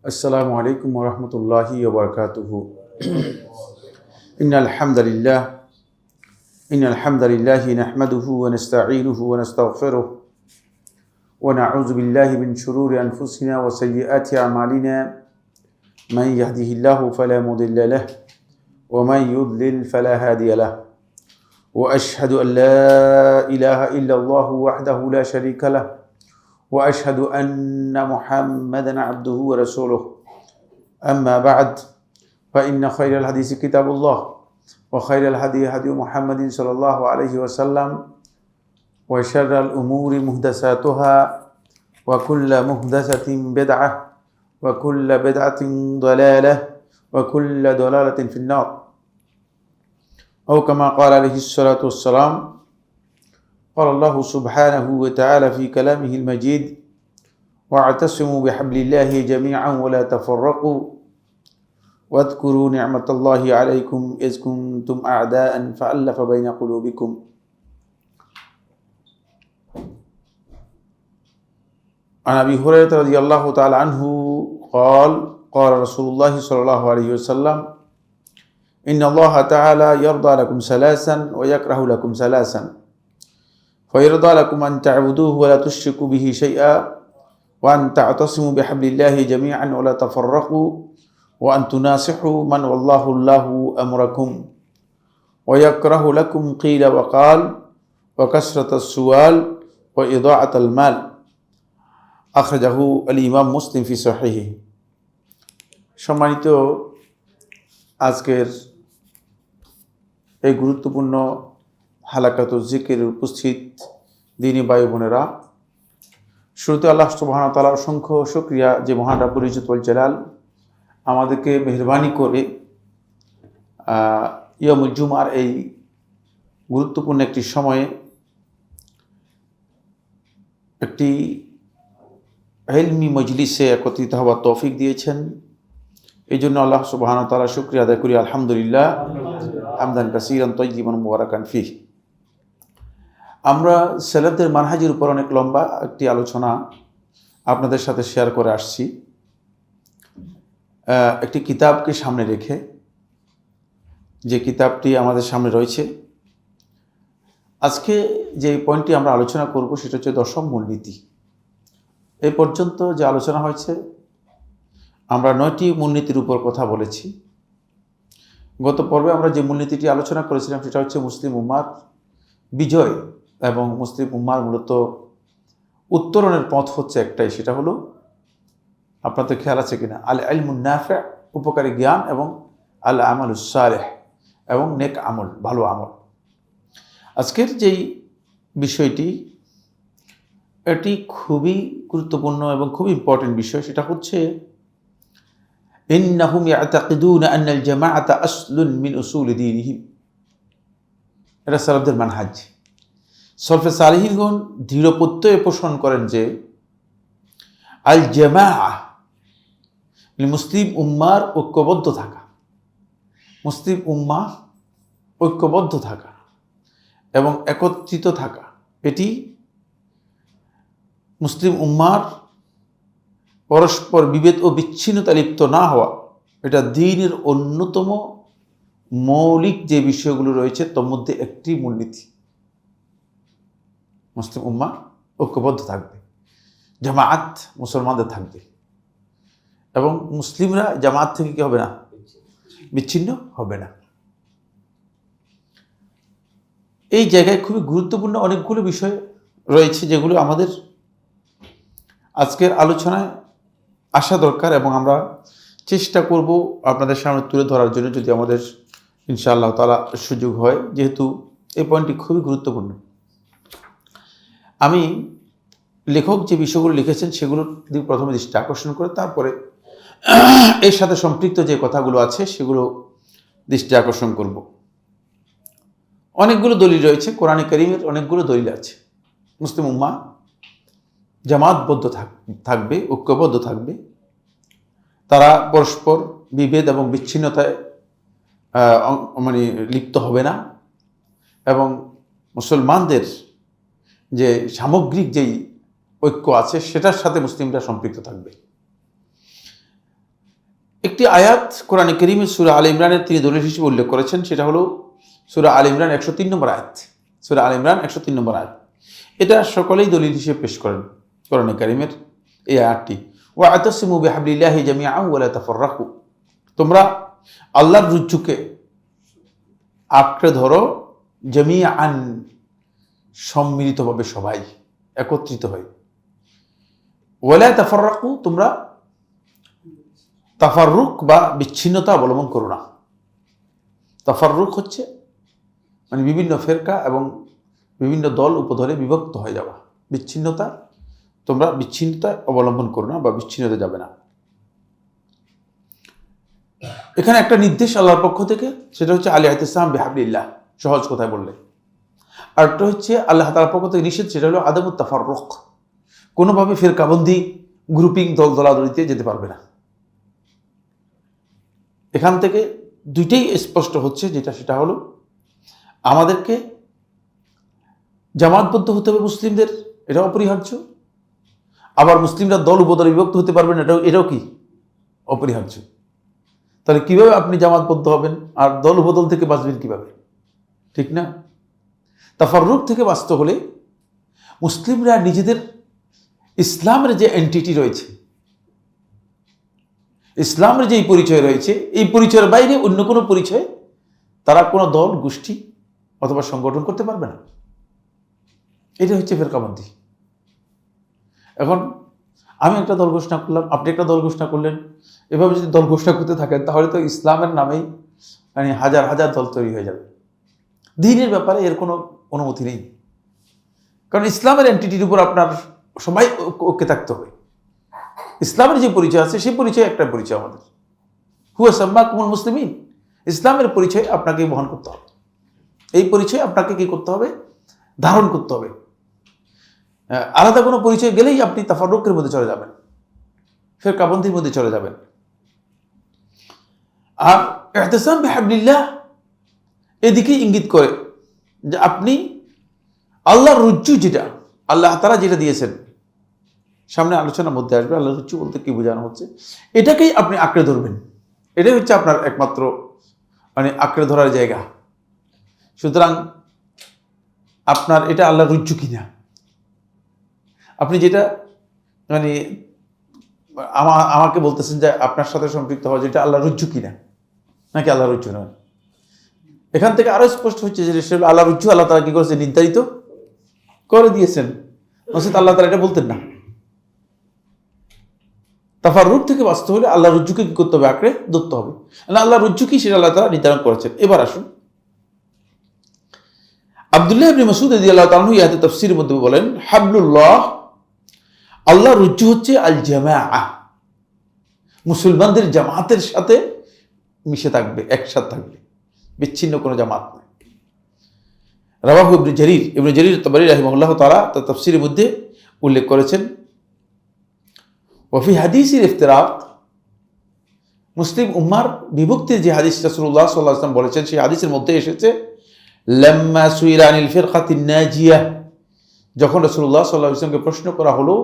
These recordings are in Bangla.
السلام عليكم ورحمة الله وبركاته. إن الحمد لله نحمده ونستعينه ونستغفره ونعوذ بالله من شرور أنفسنا وسيئات أعمالنا. من يهده الله فلا مضل له ومن يضلل فلا هادي له وأشهد أن لا إله إلا الله وحده لا شريك له وأشهد أن محمدا عبده ورسوله. أما بعد فإن خير الحديث كتاب الله وخير الهدي هدي محمد صلى الله عليه وسلم وشر الأمور محدثاتها وكل محدثة بدعة وكل بدعة ضلالة وكل ضلالة في النار أو كما قال عليه الصلاة والسلام. قال الله سبحانه وتعالى في كلامه المجيد: واعتصموا بحبل الله جميعا ولا تفرقوا واذكروا نعمة الله عليكم إذ كنتم أعداء فألف بين قلوبكم. عن أبي هريرة رضي الله تعالى عنه قال: قال رسول الله صلى الله عليه وسلم: إن الله تعالى يرضى لكم ثلاثا ويكره لكم ثلاثا، فيرضى لكم أن تعبدوه ولا تشركوا به شيئا، وأن تعتصموا بحبل الله جميعا ولا تفرقوا، وأن تناصحوا من والله الله أمركم، ويكره لكم قيل وقال وكثرة السؤال وإضاعة المال. أخرجه الإمام مسلم في صحيحه. সম্মানিত আজকের এই গুরুত্বপূর্ণ হালাকাতুল জিকিরের উপস্থিত দিনী ভাই বোনেরা, শুরুতে আল্লাহ সুবহানাহু ওয়া তাআলার অসংখ্য শুকরিয়া যে মহান রাব্বুল ইজ্জত ওয়াল জালাল আমাদেরকে মেহেরবানি করে ইয়ামুল জুমার এই গুরুত্বপূর্ণ একটি সময়ে একটি ইলমি মজলিসে একত্রিত হওয়ার তৌফিক দিয়েছেন। এই জন্য আল্লাহ সুবহানাহু ওয়া তাআলার শুকরিয়া আদায় করি, আলহামদুলিল্লাহ, হামদান কাসীরান তাইয়িবান মুবারাকান ফিহ। আমরা সালাফদের মানহাজের উপর অনেক লম্বা একটি আলোচনা আপনাদের সাথে শেয়ার করে আসছি, একটি কিতাবকে সামনে রেখে। যে কিতাবটি আমাদের সামনে রয়েছে, আজকে যে পয়েন্টটি আমরা আলোচনা করব সেটা হচ্ছে দশম মূলনীতি। এই পর্যন্ত যে আলোচনা হয়েছে আমরা 9টি মূলনীতির উপর কথা বলেছি। গত পর্বে আমরা যে মূলনীতিটি আলোচনা করেছিলাম সেটা হচ্ছে মুসলিম উম্মার বিজয়, এবং মুসলিম উম্মার মূলত উত্তরণের পথ হচ্ছে একটাই, সেটা হলো, আপনাদের খেয়াল আছে কিনা, আল ইলমুন নাফি', উপকারী জ্ঞান, এবং আল আমালুস সালেহ, এবং নেক আমল, ভালো আমল। আজকের যেই বিষয়টি, এটি খুবই গুরুত্বপূর্ণ এবং খুবই ইম্পর্টেন্ট বিষয়, সেটা হচ্ছে ইন্নাহুম ইয়াতাকিদুনা আন্নাল জামাআতা আসলুন মিন উসুল দীনিহিম। এটা সালাফদের মানহাজ। সলফে সালিহিনগণ দৃঢ় প্রত্যয় পোষণ করেন যে আল জামাআ, মুসলিম উম্মার ঐক্যবদ্ধ থাকা, মুসলিম উম্মা ঐক্যবদ্ধ থাকা এবং একত্রিত থাকা, এটি মুসলিম উম্মার পরস্পর বিভেদ ও বিচ্ছিন্নতা লিপ্ত না হওয়া, এটা দ্বীনের অন্যতম মৌলিক যে বিষয়গুলো রয়েছে তার মধ্যে একটি মূলনীতি। মুসলিম উম্মা ঐক্যবদ্ধ থাকবে, জামাআত মুসলমানদের থাকবে, এবং মুসলিমরা জামাআত থেকে কি হবে না, বিচ্ছিন্ন হবে না। এই জায়গায় খুবই গুরুত্বপূর্ণ অনেকগুলো বিষয় রয়েছে যেগুলো আমাদের আজকের আলোচনায় আসা দরকার, এবং আমরা চেষ্টা করব আপনাদের সামনে তুলে ধরার জন্য, যদি আমাদের ইনশাআল্লাহ তাআলা সুযোগ হয়, যেহেতু এই পয়েন্টটি খুবই গুরুত্বপূর্ণ। আমি লেখক যে বিষয়গুলো লিখেছেন সেগুলোর দিকে প্রথমে দৃষ্টি আকর্ষণ করে তারপরে এর সাথে সম্পৃক্ত যে কথাগুলো আছে সেগুলো দৃষ্টি আকর্ষণ করব। অনেকগুলো দলিল রয়েছে, কোরআনে কারীমের অনেকগুলো দলিল আছে। মুসলিম উম্মাহ জামাতবদ্ধ থাকবে, ঐক্যবদ্ধ থাকবে, তারা পরস্পর বিভেদ এবং বিচ্ছিন্নতায় লিপ্ত হবে না, এবং মুসলমানদের যে সামগ্রিক যেই ঐক্য আছে সেটার সাথে মুসলিমরা সম্পৃক্ত থাকবে। একটি আয়াত কোরআনে কারীমে সূরা আলে ইমরানের তিনি দলিল হিসেবে উল্লেখ করেছেন, সেটা হলো সূরা আলে ইমরান 103 নম্বর আয়াত। সূরা আলে ইমরান 103 নম্বর আয়াত, এটা সকলেই দলিল হিসেবে পেশ করেন কোরআনে কারীমের এই আয়াতটি। ওয়া'তাসিমু বিহাবলিল্লাহি জামিআন ওয়া লা তাফাররাকু, তোমরা আল্লাহর রজ্জুকে আঁকড়ে ধরো, জামিআন সম্মিলিতভাবে, সবাই একত্রিত হয়। ওয়া লা তাফাররাকু, তোমরা তাফাররুক বা বিচ্ছিন্নতা অবলম্বন করো না। তাফাররুক হচ্ছে মানে বিভিন্ন ফেরকা এবং বিভিন্ন দল উপদলে বিভক্ত হয়ে যাওয়া। বিচ্ছিন্নতা, তোমরা বিচ্ছিন্নতা অবলম্বন করো না বা বিচ্ছিন্নতা যাবে না। এখানে একটা নির্দেশ আল্লাহর পক্ষ থেকে, সেটা হচ্ছে আল-ইতিসাম বিহাবলিল্লাহ, সহজ কথায় বললে। আর একটা হচ্ছে আল্লাহ তাআলার পক্ষ থেকে নিষেধ, সেটা হলো আদামুত তাফাররুক, কোনোভাবে ফেরকাবন্দি গ্রুপিং দল দলাদলিতে যেতে পারবে না। এখান থেকে দুইটাই স্পষ্ট হচ্ছে, যেটা সেটা হলো আমাদেরকে জামাতবদ্ধ হতে হবে মুসলিমদের, এটা অপরিহার্য। আবার মুসলিমরা দল উপদলে বিভক্ত হতে পারবেন, এটাও কি অপরিহার্য। তাহলে কিভাবে আপনি জামাতবদ্ধ হবেন আর দল উপদল থেকে বাঁচবেন কিভাবে? ঠিক না? তাফাররুক থেকে বাঁচতে হলে মুসলিমরা নিজেদের ইসলামের যে এন্টিটি রয়েছে, ইসলামের যে পরিচয় রয়েছে, এই পরিচয়ের বাইরে অন্য কোনো পরিচয় তারা কোনো দল, গোষ্ঠী অথবা সংগঠন করতে পারবে না। এটা হচ্ছে ফেরকাবন্দি। এখন আমি একটা দল ঘোষণা করলাম, আপনি একটা দল ঘোষণা করলেন, এভাবে যদি দল ঘোষণা করতে থাকেন তাহলে তো ইসলামের নামেই মানে হাজার হাজার দল তৈরি হয়ে যাবে। দ্বীনের ব্যাপারে এর কোনো অনুমতি নেই, কারণ ইসলামের এন্টিটির উপর আপনার সবাই ঐক্যে থাকতে হবে। ইসলামের যে পরিচয় আছে সেই পরিচয় একটা পরিচয় আমাদের, হুয়া সাম্মাকুমুল মুসলিমিন, ইসলামের পরিচয় আপনাকে বহন করতে হবে। এই পরিচয় আপনাকে কি করতে হবে? ধারণ করতে হবে। আলাদা কোনো পরিচয় গেলেই আপনি তাফাররুকের মধ্যে চলে যাবেন, ফিরকাবন্দির মধ্যে চলে যাবেন। আর ইতিসাম বিহাবলিল্লাহ এদিকে ইঙ্গিত করে যে আপনি আল্লাহর রজ্জু, যেটা আল্লাহ তাআলা যেটা দিয়েছেন, সামনে আলোচনার মধ্যে আসবে আল্লাহর রজ্জু বলতে কি বোঝানো হচ্ছে, এটাকেই আপনি আঁকড়ে ধরবেন। এটাই হচ্ছে আপনার একমাত্র মানে আঁকড়ে ধরার জায়গা। সুতরাং আপনার এটা আল্লাহর রজ্জু কিনা, আপনি যেটা মানে আমাকে বলতেছেন যে আপনার সাথে সম্পৃক্ত হওয়া, যেটা আল্লাহর রজ্জু কিনা নাকি আল্লাহর রজ্জু নয়। এখান থেকে আরো স্পষ্ট হচ্ছে যে আল্লাহর রজ্জু আল্লাহ তাআলা কি করেছে? নির্ধারিত করে দিয়েছেন। নসিত আল্লাহ তাআলা এটা বলতেন না। তাফাররুক থেকে বাঁচতে হলে আল্লাহর রজ্জুকে কি করতে হবে? আঁকড়ে ধরতে হবে। আল্লাহর রজ্জু কি সেটা আল্লাহ তাআলা নির্ধারণ করেছেন। এবার আসুন, আব্দুল্লাহ ইবনে মাসউদ রাদিয়াল্লাহু তাআলা ইয়াতে তাফসীরের মধ্যে বলেন, হাবলুল্লাহ, আল্লাহর রজ্জু হচ্ছে আল জামাআহ, মুসলমানদের জামাতের সাথে মিশে থাকবে, একসাথে থাকবে, বিচ্ছিন্ন কোনো জামাত নয়। রাওয়াহু ইবনে জারীর তাবরি রাহিমাহুল্লাহ তাআলা তার তাফসীরের মধ্যে উল্লেখ করেছেন, ওয়াফি হাদিসিল ইফতিরাক, মুসলিম উম্মার বিভক্তির যে হাদিস রাসূলুল্লাহ সাল্লাল্লাহু আলাইহি ওয়াসাল্লাম বলেছেন, সেই হাদিসের মধ্যে এসেছে লাম্মা সুইলা আনিল ফিরকাতিন নাজিয়া, যখন রাসূলুল্লাহ সাল্লাল্লাহু আলাইহি ওয়াসাল্লামকে প্রশ্ন করা হলো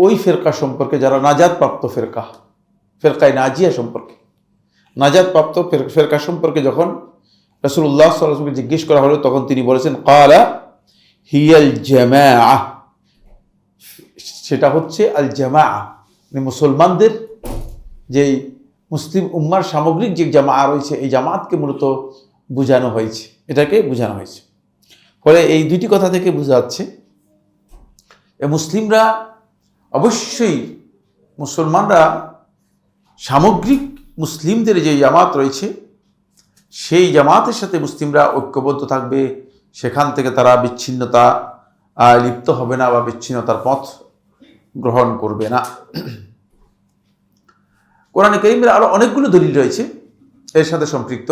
ওই ফেরকা সম্পর্কে যারা নাজাত প্রাপ্ত ফেরকা, ফেরকায়ে নাজিয়া সম্পর্কে, নাজাত প্রাপ্ত ফেরকা সম্পর্কে যখন রাসূলুল্লাহ সাল্লাল্লাহু আলাইহি ওয়াসাল্লামকে জিজ্ঞেস করা হলো, তখন তিনি বলেছেন ক্বালা হিয়াল জামাআহ, সেটা হচ্ছে আল জামাআহ, মানে মুসলমানদের যেই মুসলিম উম্মার সামগ্রিক যে জামাআ রয়েছে, এই জামাতকে মূলত বোঝানো হয়েছে, এটাকে বোঝানো হয়েছে। ফলে এই দুইটি কথা থেকে বোঝা যাচ্ছে মুসলিমরা অবশ্যই, মুসলমানরা সামগ্রিক মুসলিমদের যে জামাত রয়েছে সেই জামাতের সাথে মুসলিমরা ঐক্যবদ্ধ থাকবে, সেখান থেকে তারা বিচ্ছিন্নতা লিপ্ত হবে না বা বিচ্ছিন্নতার পথ গ্রহণ করবে না। কোরআনে কারীমের আরো অনেকগুলো দলিল রয়েছে এর সাথে সম্পৃক্ত,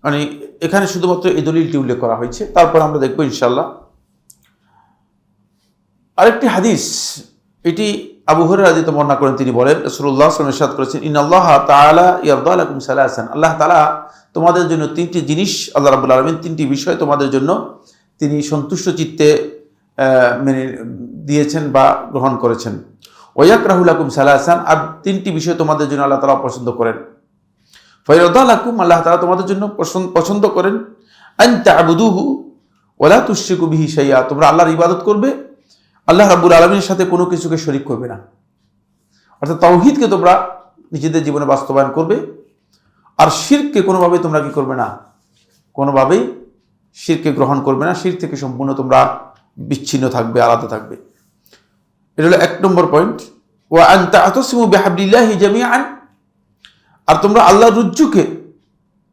মানে এখানে শুধুমাত্র এই দলিলটি উল্লেখ করা হয়েছে। তারপর আমরা দেখবো ইনশাআল্লাহ আরেকটি হাদিস, এটি আবু হুরায়রা রাদিয়াল্লাহু বর্ণনা করেন। তিনি বলেন, রাসূলুল্লাহ সাল্লাল্লাহু আলাইহি ওয়াসাল্লাম ইরশাদ করেছেন, ইন্নাল্লাহা তাআলা ইয়ারদা লাকুম সালাসান, আল্লাহ তাআলা তোমাদের জন্য তিনটি জিনিস, আল্লাহ রাব্বুল আলামিন তিনটি বিষয় তোমাদের জন্য তিনি সন্তুষ্ট চিত্তে মেনে দিয়েছেন বা গ্রহণ করেছেন। ওয়ায়াকরাহু লাকুম সালাসান, আর তিনটি বিষয় তোমাদের জন্য আল্লাহ তাআলা পছন্দ করেন। ফায়ারদা লাকুম, আল্লাহ তাআলা তোমাদের জন্য পছন্দ করেন আন তা'বুদুহু ওয়া লা তুশরিকু বিহি শাইআ, তোমরা আল্লাহর ইবাদত করবে, আল্লাহ রাব্বুল আলামিনের সাথে কোনো কিছুকে শরীক করবে না। অর্থাৎ তাওহীদকে তোমরা নিজেদের জীবনে বাস্তবায়ন করবে, আর শিরককে কোনোভাবেই তোমরা কি করবে না, কোনোভাবেই শিরককে গ্রহণ করবে না, শিরক থেকে সম্পূর্ণ তোমরা বিচ্ছিন্ন থাকবে, আলাদা থাকবে। এটা হলো 1 নম্বর পয়েন্ট। ওয়া আন তা'তাসিমু বিহাবলিল্লাহি জামিআন, আর তোমরা আল্লাহর রজ্জুকে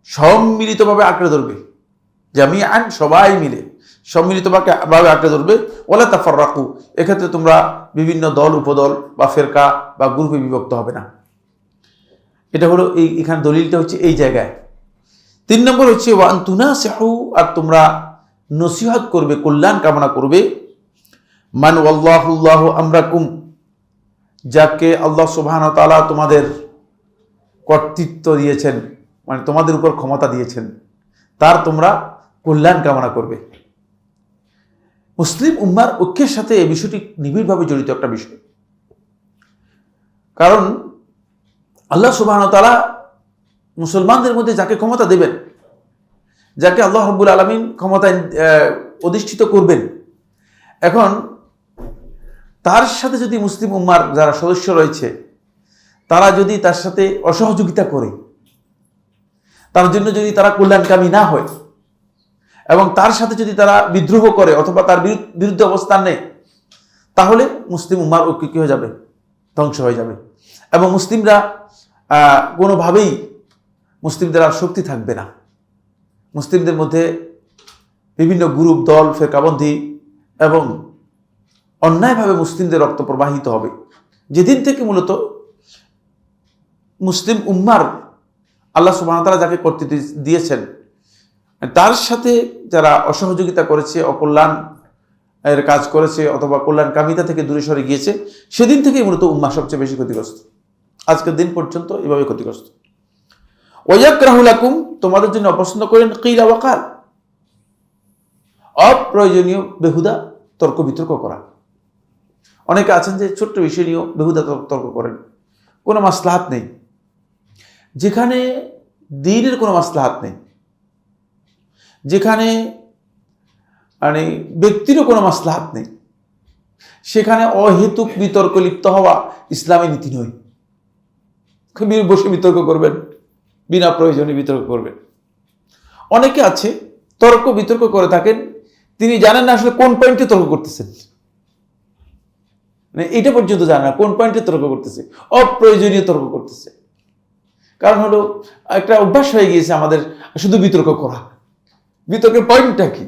সম্মিলিতভাবে আঁকড়ে ধরবে, জামিআন সবাই মিলে সম্মিলিতভাবে আঁকড়ে ধরবে। ওয়ালা তাফাররাকু, এক্ষেত্রে তোমরা বিভিন্ন দল, উপদল বা ফেরকা বা গ্রুপে বিভক্ত হবে না। এটা হলো এখানে দলিলটা হচ্ছে এই জায়গায়। 3 নম্বর হচ্ছে ওয়া আন তুনাসিহু, আর তোমরা নসিহত করবে, কল্যাণ কামনা করবে। মান ওয়াল্লাহুল্লাহু আমরাকুম, যাকে আল্লাহ সুবহানাহু ওয়া তাআলা তোমাদের কর্তৃত্ব দিয়েছেন, মানে তোমাদের উপর ক্ষমতা দিয়েছেন, তার তোমরা কল্যাণ কামনা করবে। মুসলিম উম্মার ঐক্যের সাথে এই বিষয়টি নিবিড়ভাবে জড়িত একটা বিষয়। কারণ আল্লাহ সুবহানাহু ওয়া তাআলা মুসলমানদের মধ্যে যাকে ক্ষমতা দেবেন, যাকে আল্লাহ রাব্বুল আলামিন ক্ষমতায় অধিষ্ঠিত করবেন, এখন তার সাথে যদি মুসলিম উম্মার যারা সদস্য রয়েছে তারা যদি তার সাথে অসহযোগিতা করে, তার জন্য যদি তারা কল্যাণকামী না হয়, এবং তার সাথে যদি তারা বিদ্রোহ করে অথবা তার বিরুদ্ধে অবস্থান নেয়, তাহলে মুসলিম উম্মার ঐক্য কি হয়ে যাবে, ধ্বংস হয়ে যাবে। এবং মুসলিমরা কোনোভাবেই মুসলিমদের আর শক্তি থাকবে না। মুসলিমদের মধ্যে বিভিন্ন গ্রুপ, দল, ফেরকাবন্দী এবং অন্যায়ভাবে মুসলিমদের রক্ত প্রবাহিত হবে। যেদিন থেকে মূলত মুসলিম উম্মার আল্লাহ সুবহানাহু ওয়া তাআলা যাকে কর্তৃত্ব দিয়েছেন, তার সাথে যারা অসহযোগিতা করেছে, অকল্যাণ এর কাজ করেছে অথবা কল্যাণকামিতা থেকে দূরে সরে গিয়েছে, সেদিন থেকেই মূলত উম্মাহ সবচেয়ে বেশি ক্ষতিগ্রস্ত। আজকের দিন পর্যন্ত এভাবে ক্ষতিগ্রস্ত। ওয়ায়াকরাহু লাকুম, তোমাদের জন্য অপছন্দ করেন কিলা ওয়া কাল, অপ্রয়োজনীয় বেহুদা তর্ক বিতর্ক করা। অনেকে আছেন যে ছোট্ট বিষয় নিয়েও বেহুদা তর্ক করেন, কোনো মাসলাহাত নেই, যেখানে দ্বীনের কোনো মাসলাহাত নেই, যেখানে মানে ব্যক্তিরও কোনো মাসলাহাত নেই, সেখানে অহেতুক বিতর্ক লিপ্ত হওয়া ইসলামের নীতি নয়। বসে বিতর্ক করবেন, বিনা প্রয়োজনে বিতর্ক করবেন। অনেকে আছে তর্ক বিতর্ক করে থাকেন, তিনি জানেন না আসলে কোন পয়েন্টে তর্ক করতেছেন, মানে এটা পর্যন্ত জানে না কোন পয়েন্টে তর্ক করতেছে, অপ্রয়োজনীয় তর্ক করতেছে। কারণ হলো একটা অভ্যাস হয়ে গিয়েছে আমাদের শুধু বিতর্ক করা। বিতর্কের পয়েন্টটা কি,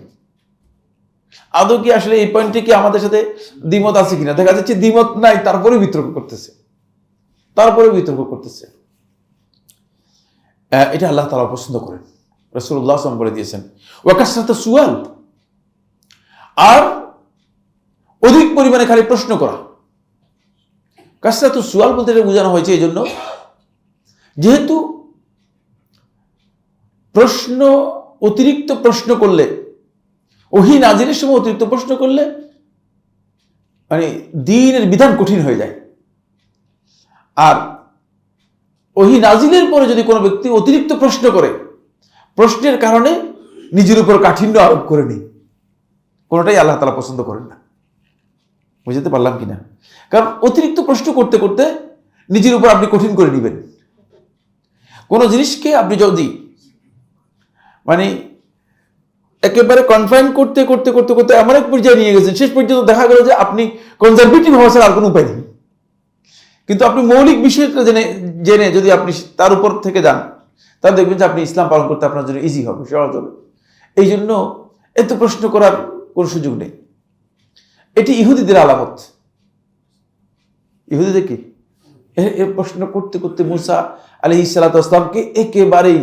আদৌ কি আসলে এই পয়েন্টে কি আমাদের সাথে দ্বিমত আছে কিনা, দেখা যাচ্ছে দ্বিমত নাই, তারপরে বিতর্ক করতেছে। এটা আল্লাহ তাআলা পছন্দ করেন, রাসূলুল্লাহ সাল্লাল্লাহু আলাইহি ওয়াসাল্লাম বলে দিয়েছেন। ওয়া কাসরাতু সুয়াল, আর অধিক পরিমাণে খালি প্রশ্ন করা। কাসরাতু সুয়াল বলতে এটা বোঝানো হয়েছে এই জন্য, যেহেতু অতিরিক্ত প্রশ্ন করলে, ওহী নাজিলের সময় অতিরিক্ত প্রশ্ন করলে মানে দ্বীনের বিধান কঠিন হয়ে যায়। আর ওহী নাজিলের পরে যদি কোনো ব্যক্তি অতিরিক্ত প্রশ্ন করে, প্রশ্নের কারণে নিজের উপর কাঠিন্য আরোপ করে নেই, কোনোটাই আল্লাহ তাআলা পছন্দ করেন না। বুঝতে পারলাম কিনা? কারণ অতিরিক্ত প্রশ্ন করতে করতে নিজের উপর আপনি কঠিন করে নেবেন। কোনো জিনিসকে আপনি যদি মানে একেবারে কনফাইন করতে করতে করতে করতে এমন এক পর্যায়ে নিয়ে গেছেন, শেষ পর্যন্ত দেখা গেল যে আপনি কনজারভেটিভ হওয়া ছাড়া আর কোনো উপায় নেই। কিন্তু আপনি মৌলিক বিষয়টা জেনে যদি আপনি তার উপর থেকে যান, তাহলে দেখবেন যে আপনি ইসলাম পালন করতে আপনার জন্য ইজি হবে, সহজ হবে। এই জন্য এত প্রশ্ন করার কোনো সুযোগ নেই। এটি ইহুদিদের আলামত। ইহুদিদের কি প্রশ্ন করতে করতে মুসা আলাইহিস সালাতু ওয়াস সালামকে একেবারেই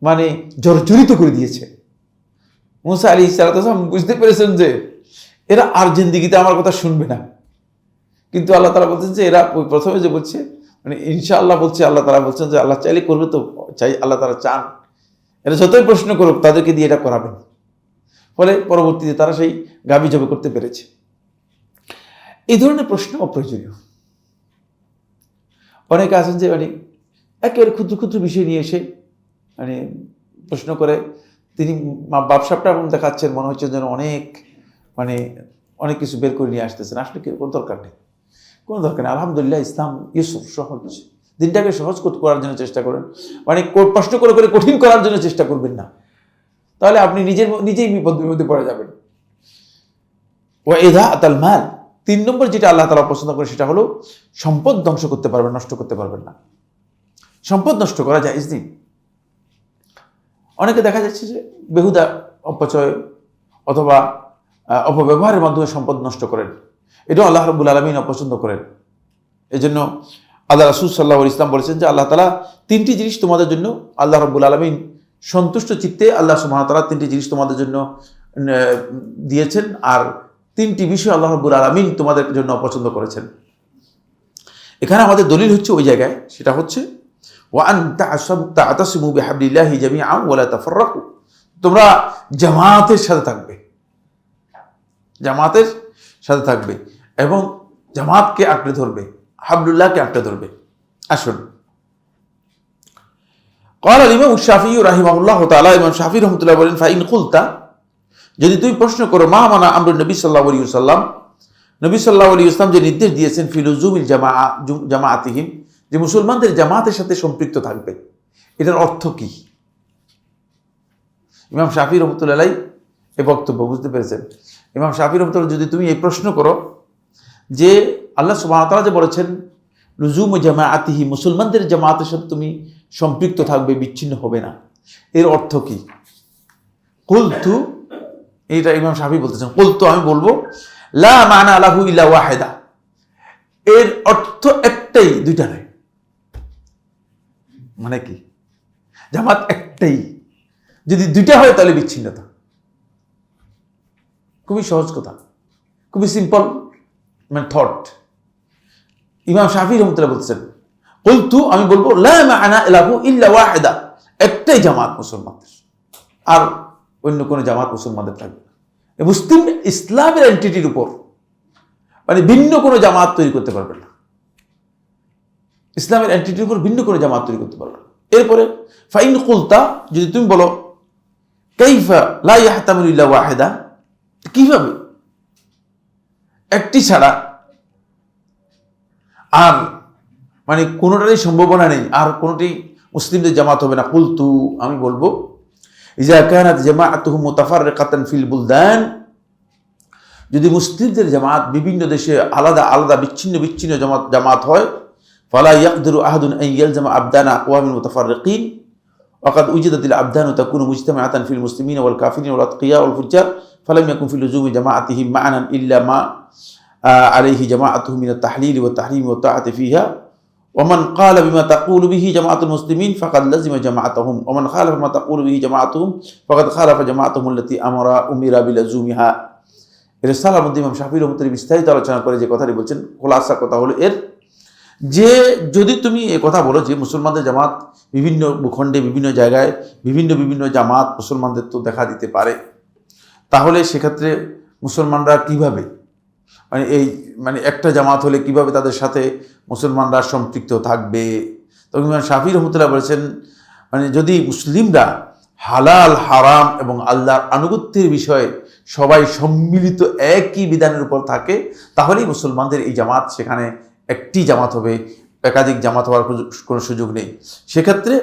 মানে জর্জরিত করে দিয়েছে। মুসা আলাইহিস সালাতু ওয়াস সালাম বুঝতে পেরেছেন যে এরা আর জিন্দেগিতে আমার কথা শুনবে না। কিন্তু আল্লাহ তাআলা বলছেন যে এরা প্রথমে যে বলছে মানে ইনশাআল্লাহ বলছে, আল্লাহ তাআলা বলছেন যে আল্লাহ চাইলে করবে, তো চাই আল্লাহ তাআলা চান এরা যতই প্রশ্ন করুক তাদেরকে দিয়ে এটা করাবেন। ফলে পরবর্তীতে তারা সেই গাবি জবে করতে পেরেছে। এই ধরনের প্রশ্ন অপ্রয়োজনীয়। অনেকে আছেন যে মানে একেবারে ক্ষুদ্র ক্ষুদ্র বিষয় নিয়ে এসে মানে প্রশ্ন করে, তিনি ব্যবসাটা এবং দেখাচ্ছেন মনে হচ্ছে যেন অনেক কিছু বের করে নিয়ে আসতেছেন। আসলে কোনো দরকার নেই, কোনো দরকার নেই। আলহামদুলিল্লাহ, ইসলাম ইউসুফ, সহজ। দিনটাকে সহজ করার জন্য চেষ্টা করেন, মানে প্রশ্ন করে করে কঠিন করার জন্য চেষ্টা করবেন না, তাহলে আপনি নিজেই বিপদের মধ্যে পড়ে যাবেন। ও এদা আতাল মাল, 3 নম্বর যেটা আল্লাহ তাআলা পছন্দ করে সেটা হলো সম্পদ ধ্বংস করতে পারবেন, নষ্ট করতে পারবেন না। সম্পদ নষ্ট করা জায়েজ নেই। অনেকে দেখা যাচ্ছে যে বেহুদা অপচয় অথবা অপব্যবহারের মাধ্যমে সম্পদ নষ্ট করেন, এটাও আল্লাহ রাব্বুল আলামিন অপছন্দ করেন। এই জন্য আল্লাহ রাসূল সাল্লাল্লাহু আলাইহি ওয়াসাল্লাম বলেছেন যে আল্লাহ তাআলা 3টি জিনিস তোমাদের জন্য, আল্লাহ রাব্বুল আলামিন সন্তুষ্ট চিত্তে আল্লাহ সুবহানাহু ওয়া তাআলা 3টি জিনিস তোমাদের জন্য দিয়েছেন, আর 3টি বিষয় আল্লাহ রাব্বুল আলামিন তোমাদের জন্য অপছন্দ করেছেন। এখানে আমাদের দলিল হচ্ছে ওই জায়গায়, সেটা হচ্ছে ওয়া আন তা'তাসিমু বিহাবলিল্লাহি জামিআন ওয়া লা তাফাররাকু, তোমরা জামাতের সাথে থাকবে, জামাতের সাথে থাকবে এবং জামাতকে আঁকড়ে ধরবে, হাবলুল্লাহকে আঁকড়ে ধরবে। আসুন, ক্বালা ইমাম শাফিঈ রাহিমাহুল্লাহ তাআলা, ইমাম শাফিঈ রাহমাতুল্লাহ বলেন, ফাইন কুলতা, যদি তুমি প্রশ্ন করো, মা মানা আমরুন নবী সাল্লাল্লাহু আলাইহি ওয়াসাল্লাম, নবী সাল্লাল্লাহু আলাইহি ওয়াসাল্লাম যে নির্দেশ দিয়েছেন ফি লুজুমিল জামাআতিহিম, যে মুসলমানদের জামাতের সাথে সম্পৃক্ত থাকবে, এটার অর্থ কি? ইমাম শাফিঈ রাহমাতুল্লাহ আলাইহি এই বক্তব্য বুঝতে পেরেছেন। ইমাম শাফিঈ রাহমাতুল্লাহ, যদি তুমি এই প্রশ্ন করো যে আল্লাহ সুবহানাহু ওয়া তাআলা যে বলেছেন লুজুম জামাআতিহি, মুসলমানদের জামাতের সাথে তুমি সম্পৃক্ত থাকবে, বিচ্ছিন্ন হবে না, এর অর্থ কি? কুলতু, এইটা ইমাম শাফিঈ বলতেছেন, কুলতু, আমি বলবো, লা মানা লাহু ইল্লা ওয়াহিদা, এর অর্থ একটাই, দুইটা নয়। মানে কি? জামাত একটাই, যদি দুইটা হয় তাহলে বিচ্ছিন্নতা। খুবই সহজ কথা, খুবই সিম্পল মানে থট। ইমাম শাফিঈ রাহমাতুল্লাহ বলতেছেন, কুলতু, আমি বলবো, লা মানা লাহু ইল্লা ওয়াহিদা, একটাই জামাত মুসলমানদের, আর অন্য কোনো জামাত মুসলমানদের থাকবে না। মুসলিম ইসলামের এন্টিটির উপর মানে ভিন্ন কোনো জামাত তৈরি করতে পারবে না, ইসলামের এন্টিটির উপর ভিন্ন কোনো জামাত তৈরি করতে পারবে না। এরপরে ফাইন কুলতা, যদি তুমি বলো, কাইফা লা ইয়াহতামিলু ইল্লা ওয়াহিদা, কিভাবে একটি ছাড়া আর মানে কোনোটারই সম্ভাবনা নেই, আর কোনোটি মুসলিমদের জামাত হবে না। কুলতু, আমি বলবো, ইজা কানাত জামাআতুহুম মুতাফাররিকাতান ফিল বুলদান, যদি মুসলিমদের জামাত বিভিন্ন দেশে আলাদা আলাদা বিচ্ছিন্ন বিচ্ছিন্ন জামাত হয়, ফালা ইয়াকদিরু আহাদুন আন ইয়ালজামা আবদানা আকওয়ামিন মুতাফাররিকিন ওয়াকাদ উজিদাতিল আবদানু তাকুনু মুজতামিআতান ফিল মুসলিমিন ওয়াল কাফিরিন ওয়াল আতকিয়া ওয়াল ফুজ্জার ফালাম ইয়াকুন ফি লুজুমি জামাআতিহিম মা'নান ইল্লা মা আলাইহি জামাআতুহুম মিনাত তাহলিল ওয়াত তাহরিম ওয়াত তাআতি ফিহা ওমান ক্বালা বিমা তাকুলু বিহি জামাআতুল মুসলিমিন ফাকাদ লাযিমা জামাআতাহুম ওমান খালাফা মা তাকুলু বিহি জামাআতুহুম ফাকাদ খালাফা জামাআতাহুম আল্লাতী উমিরা বিলাজুমিহা। এর সালার মধ্যে ইমাম শাফিঈ রাহমাতুল্লাহ বিস্তারিত আলোচনা করে যে কথাটি বলছেন, খোলাসা কথা হলো এর যে যদি তুমি এ কথা বলো যে মুসলমানদের জামাত বিভিন্ন ভূখণ্ডে বিভিন্ন জায়গায় বিভিন্ন বিভিন্ন জামাত মুসলমানদের তো দেখা দিতে পারে, তাহলে সেক্ষেত্রে মুসলমানরা কিভাবে মানে একটা জামাত হলে কিভাবে তাদের সাথে মুসলমানরা সম্পৃক্ত থাকবে? তখন ইমাম শাফিঈ রাহমাতুল্লাহ বলেছেন, মানে যদি মুসলিমরা হালাল হারাম এবং আল্লাহর আনুগত্যের বিষয়ে সবাই সম্মিলিত একই বিধানের উপর থাকে, তাহলেই মুসলমানদের এই জামাত সেখানে একটি জামাত হবে, একাধিক জামাত হওয়ার কোনো সুযোগ নেই। সেক্ষেত্রে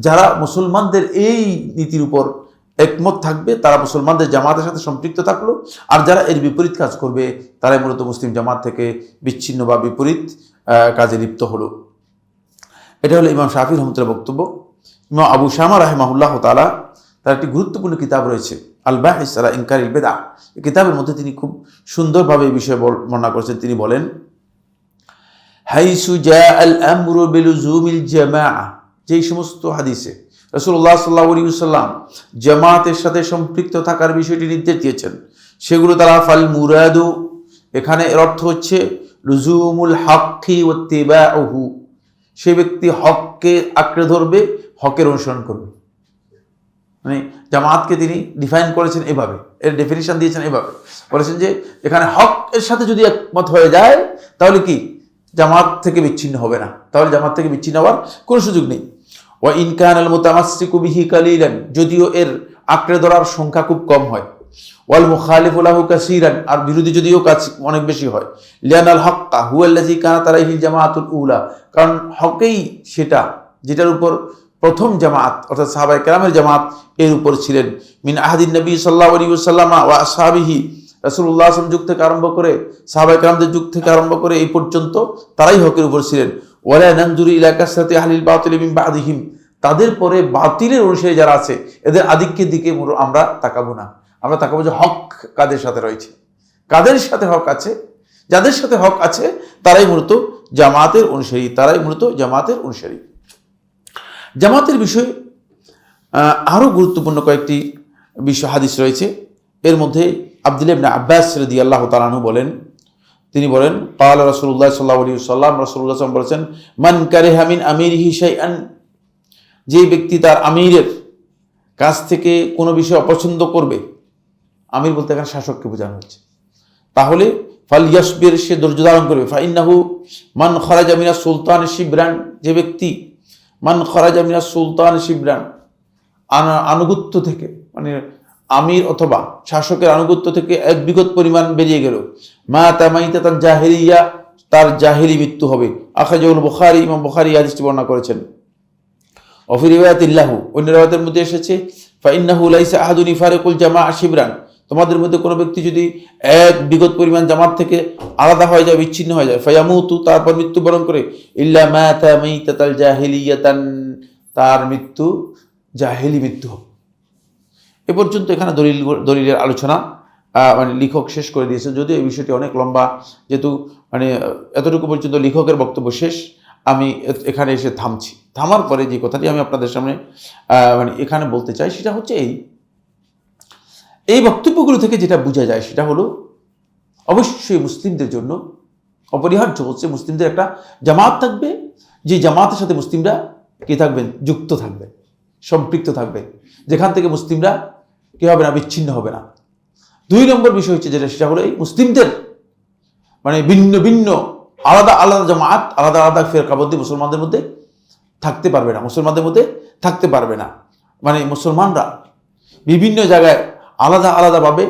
যারা মুসলমানদের এই নীতির উপর একমত থাকবে তারা মুসলমানদের জামাতের সাথে সম্পৃক্ত থাকলো, আর যারা এর বিপরীত কাজ করবে তারাই মূলত মুসলিম জামাত থেকে বিচ্ছিন্ন বা বিপরীত কাজে লিপ্ত হলো। এটা হলো ইমাম শাফিঈ রাহমাতুল্লাহ বক্তব্য। ইমাম আবু শামা রাহিমাহুল্লাহ তাআলা, তার একটি গুরুত্বপূর্ণ কিতাব রয়েছে আল বাহিস আলা ইনকারিল বিদআহ। এই কিতাবের মধ্যে তিনি খুব সুন্দরভাবে এই বিষয়ে বর্ণনা করেছেন। তিনি বলেন, হাইসু জাআল আমরু বিলুজুমিল জামাআহ, যেই সমস্ত হাদিসে রাসূলুল্লাহ সাল্লাল্লাহু আলাইহি ওয়াসাল্লাম জামাতের সাথে সম্পৃক্ত থাকার বিষয়টি নির্দেশ দিয়েছেন, সেগুলো তারা ফাল মুরাদু, এখানে এর অর্থ হচ্ছে লুজুমুল হক্কি ওয়াত্তিবাউহু, সে ব্যক্তি হককে আঁকড়ে ধরবে, হকের অনুসরণ করবে। মানে জামাতকে তিনি ডিফাইন করেছেন এভাবে, এর ডেফিনিশন দিয়েছেন এভাবে, বলেছেন যে এখানে হক এর সাথে যদি একমত হয়ে যায় তাহলে কি জামাত থেকে বিচ্ছিন্ন হবে না, তাহলে জামাত থেকে বিচ্ছিন্ন হওয়ার কোনো সুযোগ নেই। ওয়া ইন কানাল মুতামাসসিকু বিহি কালিলান, যদিও এর আঁকড়ে ধরার সংখ্যা খুব কম হয়, ওয়াল মুখালিফু লাহু কাসীরান, আর বিরোধী যদিও কাজ অনেক বেশি হয়, লিয়ানাল হাক্কা হুয়াল্লাযী কানাত আলাইহিল জামাআতুল উলা, কারণ হকই সেটা যেটার উপর প্রথম জামাত অর্থাৎ সাহাবায়ে কেরামের জামাত এর উপর ছিলেন। মিন আহাদিন নবী সাল্লাল্লাহু আলাইহি ওয়াসাল্লাম ওয়া আসহাবিহি, রাসূলুল্লাহ সাল্লাল্লাহু আলাইহি ওয়াসাল্লাম যুগ থেকে আরম্ভ করে সাহাবায়ে কেরামদের যুগ থেকে আরম্ভ করে এই পর্যন্ত তারাই হকের উপর ছিলেন। ওয়ালা নানজুরু ইলা কাসরাতি আহলিল বাতিল মিন বাদিহিম, তাদের পরে বাতিলের অনুসারী যারা আছে এদের আধিক্যের দিকে আমরা তাকাবো না, আমরা তাকাবো যে হক কাদের সাথে রয়েছে, কাদের সাথে হক আছে, যাদের সাথে হক আছে তারাই মূলত জামাতের অনুসারী, তারাই মূলত জামাতের অনুসারী। জামাতের বিষয়ে আরো গুরুত্বপূর্ণ কয়েকটি বিষয় হাদিস রয়েছে। এর মধ্যে আব্দুল্লাহ ইবনে আব্বাস রাদিয়াল্লাহু তাআলা আনহু বলেন, তিনি বলেন ক্বাল রাসূলুল্লাহ সাল্লাল্লাহু আলাইহি ওয়াসাল্লাম, রাসূলুল্লাহ সাল্লাল্লাহু আলাইহি ওয়াসাল্লাম বলেছেন, মান কারিহা মিন আমিরিহি শাইআন, যে ব্যক্তি তার আমিরের কাছ থেকে কোনো বিষয় অপছন্দ করবে, আমির বলতে এখানে শাসককে বোঝানো হচ্ছে, তাহলে ফালইয়াসবির, সে ধৈর্য ধারণ করবে। ফাইন্নাহু মান খরাজা মিনাস সুলতান শিবরান, যে ব্যক্তি মান খরাজা মিনাস সুলতান শিবরান, আনুগত্য থেকে মানে আমির অথবা শাসকের আনুগত্য থেকে এক বিগত পরিমাণ বেরিয়ে গেল, মা তামাইতা তার জাহেলিয়া, তার জাহেলি মৃত্যু হবে। আখরাজাহুল বুখারী, ইমাম বুখারী হাদিসটি বর্ণনা করেছেন। ওফি রিওয়ায়াতিল্লাহু, অন্য রিওয়ায়াতের মধ্যে এসেছে ফাইন্নাহু লাইসা আহাদুন ইফারিকুল জামাআ শিবরান, তোমাদের মধ্যে কোনো ব্যক্তি যদি এক বিগত পরিমাণ জামাত থেকে আলাদা হয়ে যায়, বিচ্ছিন্ন হয়ে যায়, ফায়ামুতু, তারপর মৃত্যুবরণ করে, ইল্লা মাতা মাইতাতাল জাহিলিয়াতান, তার মৃত্যু জাহেলি মৃত্যু হবে। এ পর্যন্ত এখানে দলিলের আলোচনা মানে লেখক শেষ করে দিয়েছে, যদিও এই বিষয়টি অনেক লম্বা, যেহেতু মানে এতটুকু পর্যন্ত লেখকের বক্তব্য শেষ, আমি এখানে এসে থামছি। থামার পরে যে কথাটি আমি আপনাদের সামনে মানে এখানে বলতে চাই সেটা হচ্ছে এই বক্তব্যগুলো থেকে যেটা বোঝা যায় সেটা হলো অবশ্যই মুসলিমদের জন্য অপরিহার্য হচ্ছে মুসলিমদের একটা জামাত থাকবে, যে জামাতের সাথে মুসলিমরা কি থাকবেন, যুক্ত থাকবে, সম্পৃক্ত থাকবে, যেখান থেকে মুসলিমরা কি হবে না, বিচ্ছিন্ন হবে না। 2 নম্বর বিষয় হচ্ছে যেটা, সেটা হলো এই মুসলিমদের মানে ভিন্ন ভিন্ন আলাদা আলাদা জামাত, আলাদা আলাদা ফিরকাবন্দি মুসলমানদের মধ্যে থাকতে পারবে না, মুসলমানদের মধ্যে থাকতে পারবে না। মানে মুসলমানরা বিভিন্ন জায়গায় আলাদা আলাদাভাবে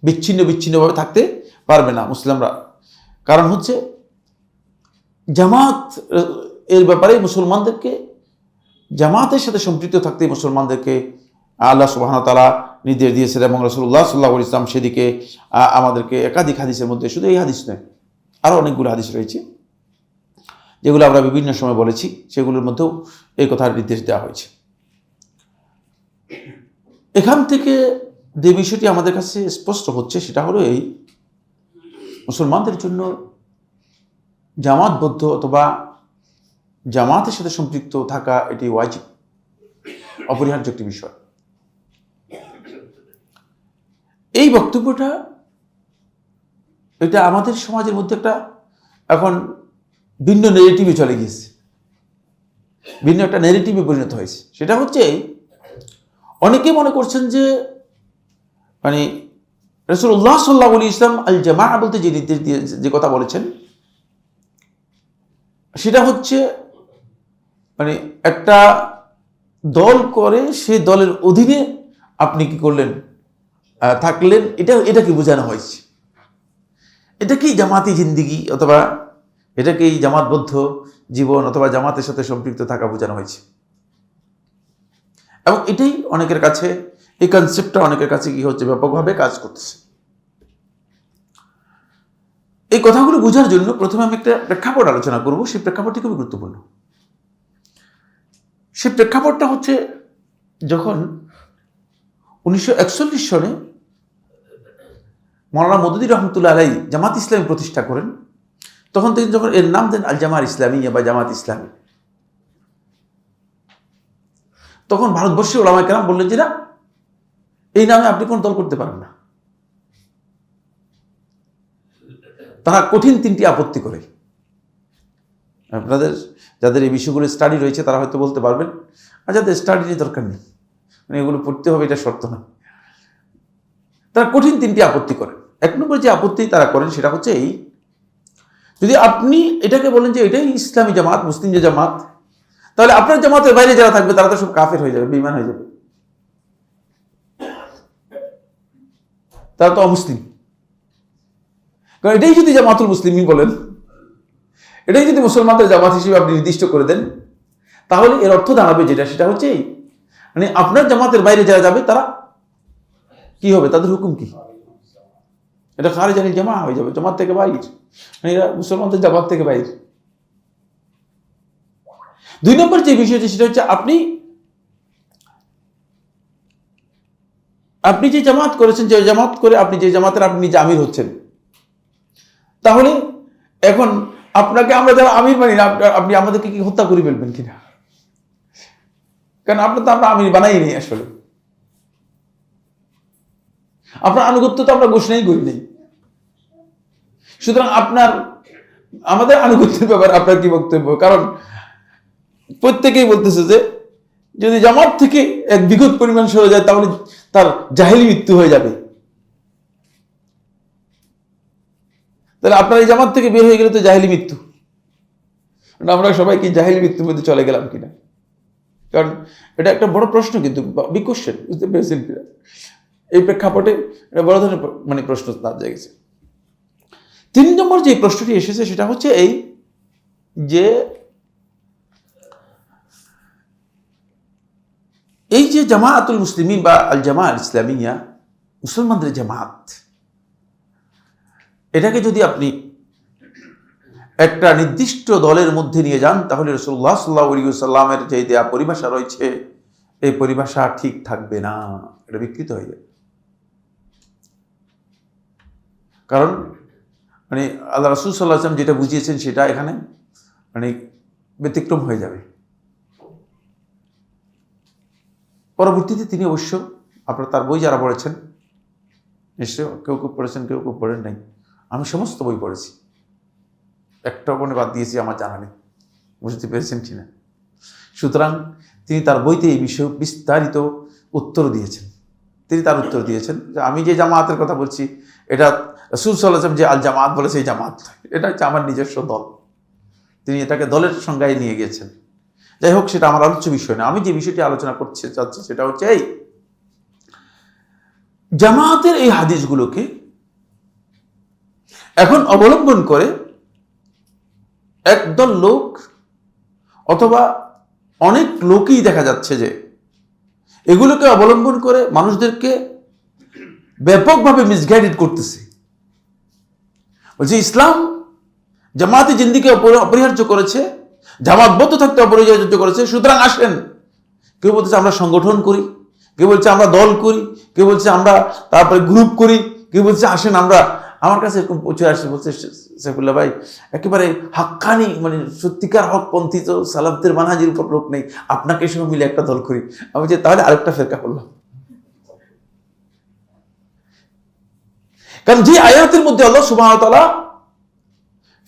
বিচ্ছিন্নভাবে থাকতে পারবে না মুসলিমরা। কারণ হচ্ছে জামাত এর ব্যাপারে মুসলমানদেরকে জামাতের সাথে সম্পৃক্ত থাকতে মুসলমানদেরকে আল্লাহ সুবহানাহু ওয়া তাআলা নির্দেশ দিয়েছেন, এবং রাসূলুল্লাহ সাল্লাল্লাহু আলাইহি ওয়াসাল্লাম সেদিকে আমাদেরকে একাধিক হাদিসের মধ্যে, শুধু এই হাদিস নয় আরও অনেকগুলো হাদিস রয়েছে যেগুলো আমরা বিভিন্ন সময় বলেছি, সেগুলোর মধ্যেও এই কথার নির্দেশ দেওয়া হয়েছে। এখান থেকে যে বিষয়টি আমাদের কাছে স্পষ্ট হচ্ছে সেটা হলো এই, মুসলমানদের জন্য জামাতবদ্ধ অথবা জামাতের সাথে সম্পৃক্ত থাকা এটি ওয়াজিব, অপরিহার্য একটি বিষয়। এই বক্তব্যটা এটা আমাদের সমাজের মধ্যে একটা এখন ভিন্ন নেগেটিভে চলে গিয়েছে, ভিন্ন একটা নেগেটিভে পরিণত হয়েছে। সেটা হচ্ছে অনেকে মনে করছেন যে মানে রাসূলুল্লাহ সাল্লাল্লাহু আলাইহি ওয়াসাল্লাম আল জামাআ বলতে যে নির্দেশ দিয়ে যে কথা বলেছেন সেটা হচ্ছে মানে একটা দল করে সেই দলের অধীনে আপনি কি করলেন, থাকলেন, এটাকে বোঝানো হয়েছে। এটাকেই জামাতি জিন্দিগি অথবা এটাকেই জামাতবদ্ধ জীবন অথবা জামাতের সাথে সম্পৃক্ত থাকা বোঝানো হয়েছে। এবং এটাই অনেকের কাছে, এই কনসেপ্টটা অনেকের কাছে কি হচ্ছে, ব্যাপকভাবে কাজ করতেছে। এই কথাগুলো বোঝার জন্য প্রথমে আমি একটা প্রেক্ষাপট আলোচনা করব। সেই প্রেক্ষাপটটি খুবই গুরুত্বপূর্ণ। সেই প্রেক্ষাপটটা হচ্ছে যখন 1941 সনে মাওলানা মওদুদী রহমতুল্লাহ আলাইহি জামাত ইসলামী প্রতিষ্ঠা করেন, তখন থেকে যখন এর নাম দেন আল জামাত ইসলামিয়া বা জামাত ইসলামী, তখন ভারতবর্ষের উলামায়ে কেরাম বললেন যে না, এই নামে আপনি কোন দল করতে পারেন না। তারা কঠিন 3টি আপত্তি করে। আপনাদের যাদের এই বিষয়গুলো স্টাডি রয়েছে তারা হয়তো বলতে পারবেন, আর যাদের স্টাডির দরকার নেই, মানে এগুলো পড়তে হবে এটা শর্ত না। তারা কঠিন 3টি আপত্তি করেন। 1 নম্বর যে আপত্তি তারা করেন সেটা হচ্ছে এই, যদি আপনি এটাকে বলেন যে এটাই ইসলামী জামাত, মুসলিম যে জামাত, তাহলে আপনার জামাতের বাইরে যারা থাকবে তারা তো সব কাফের হয়ে যাবে, বেঈমান হয়ে যাবে, তারা তো অমুসলিম। কারণ এটাই যদি জামাতুল মুসলিমিন বলেন, এটাই যদি মুসলমানদের জামাত হিসেবে আপনি নির্দিষ্ট করে দেন, তাহলে এর অর্থ দাঁড়াবে যেটা, সেটা হচ্ছে মানে আপনার জামাতের বাইরে যারা যাবে তারা কি হবে, তাদের হুকুম কি? এটা খারিজ আনিল জামা হয়ে যাবে, জামাত থেকে বাইর, মানে এরা মুসলমানদের জামাত থেকে বাইর। 2 নম্বর যে বিষয়টি সেটা হচ্ছে আপনি যে জামাত করেছেন, যে জামাত করে আপনি যে জামাতের আপনি নিজে আমির হচ্ছেন, তাহলে এখন আপনাকে আমরা যারা আমির মানি না, আপনি আমাদেরকে কি হত্যা করে ফেলবেন কিনা? কারণ আপনার তো আমরা আমির বানাই নেই, আসলে আপনার আনুগত্য তো আমরা ঘোষণাই করি নাই। সুতরাং আমাদের আনুগত্যের ব্যাপারে আপনার কি বক্তব্য? কারণ প্রত্যেকেই বলতেছে যে যদি জামাত থেকে এক বিগত পরিমাণ সরে যায় তাহলে তার জাহেলি মৃত্যু হয়ে যাবে। তাহলে আপনার এই জামাত থেকে বের হয়ে গেলে তো জাহেলি মৃত্যু। আমরা সবাই কি জাহেলি মৃত্যুর মধ্যে চলে গেলাম কিনা? কারণ এটা একটা বড় প্রশ্ন, কিন্তু বিগ কোশ্চেন, বুঝতে পেরেছেন কিনা? এই প্রেক্ষাপটে এটা বড় ধরনের মানে প্রশ্ন দাঁড় জেগেছে। 3 নম্বর যে প্রশ্নটি এসেছে সেটা হচ্ছে এই যে জামাআতুল মুসলিমিন বা আল জামা আল ইসলামিয়া, মুসলমানদের জামাত, এটাকে যদি আপনি একটা নির্দিষ্ট দলের মধ্যে নিয়ে যান, তাহলে রাসূলুল্লাহ সাল্লাল্লাহু আলাইহি ওয়াসাল্লামের যে দেয়া পরিভাষা রয়েছে, এই পরিভাষা ঠিক থাকবে না, এটা বিকৃত হয়ে যাবে। কারণ মানে আল্লাহ রাসূল সাল্লাল্লাহু আলাইহি ওয়াসাল্লাম যেটা বুঝিয়েছেন সেটা এখানে মানে ব্যতিক্রম হয়ে যাবে। পরবর্তীতে তিনি অবশ্য আপনারা তার বই যারা পড়েছেন, নিশ্চয় কেউ কেউ পড়েছেন, কেউ কেউ পড়েন নাই, আমি সমস্ত বই পড়েছি, একটা কোণে বাদ দিয়েছি আমার জানা নেই, বুঝতে পেরেছেন কিনা? সুতরাং তিনি তার বইতে এই বিষয়ে বিস্তারিত উত্তর দিয়েছেন। তিনি তার উত্তর দিয়েছেন যে আমি যে জামাতের কথা বলছি, এটা রাসূল সাল্লাল্লাহু আলাইহি ওয়াসাল্লাম যে আল জামাত বলেছে, এই জামাত এটা হচ্ছে আমার নিজস্ব দল। তিনি এটাকে দলের সংজ্ঞায় নিয়ে গিয়েছেন। যাই হোক, সেটা আমার আলোচ্য বিষয় না। আমি যে বিষয়টি আলোচনা করতে চাচ্ছি সেটা হচ্ছে এই জামাতের এই হাদিসগুলোকে এখন অবলম্বন করে একদল লোক অথবা অনেক লোকই দেখা যাচ্ছে যে এগুলোকে অবলম্বন করে মানুষদেরকে ব্যাপকভাবে মিসগাইডেড করতেছে। বলছে ইসলাম জামাতে জিন্দিকে অপরিহার্য করেছে, জামাতবদ্ধ থাকতে অপরিহার্য করেছে, সুতরাং আসেন। কেউ বলছে আমরা সংগঠন করি, কেউ বলছে আমরা দল করি, কেউ বলছে আমরা তারপরে গ্রুপ করি, কেউ বলছে আসেন আমরা। আমার কাছে এরকম প্রচুর আসে, বলছে সাইফুল্লাহ ভাই একেবারে হাক্কানি মানে সত্যিকার হকপন্থী তো সালাফদের মানহাজের উপর লোক নেই, আপনাকে সঙ্গে মিলে একটা দল করি। আমি বলছি তাহলে আরেকটা ফেরকা করলাম। কারণ যে আয়াতের মধ্যে আল্লাহ সুবহানাহু ওয়া তাআলা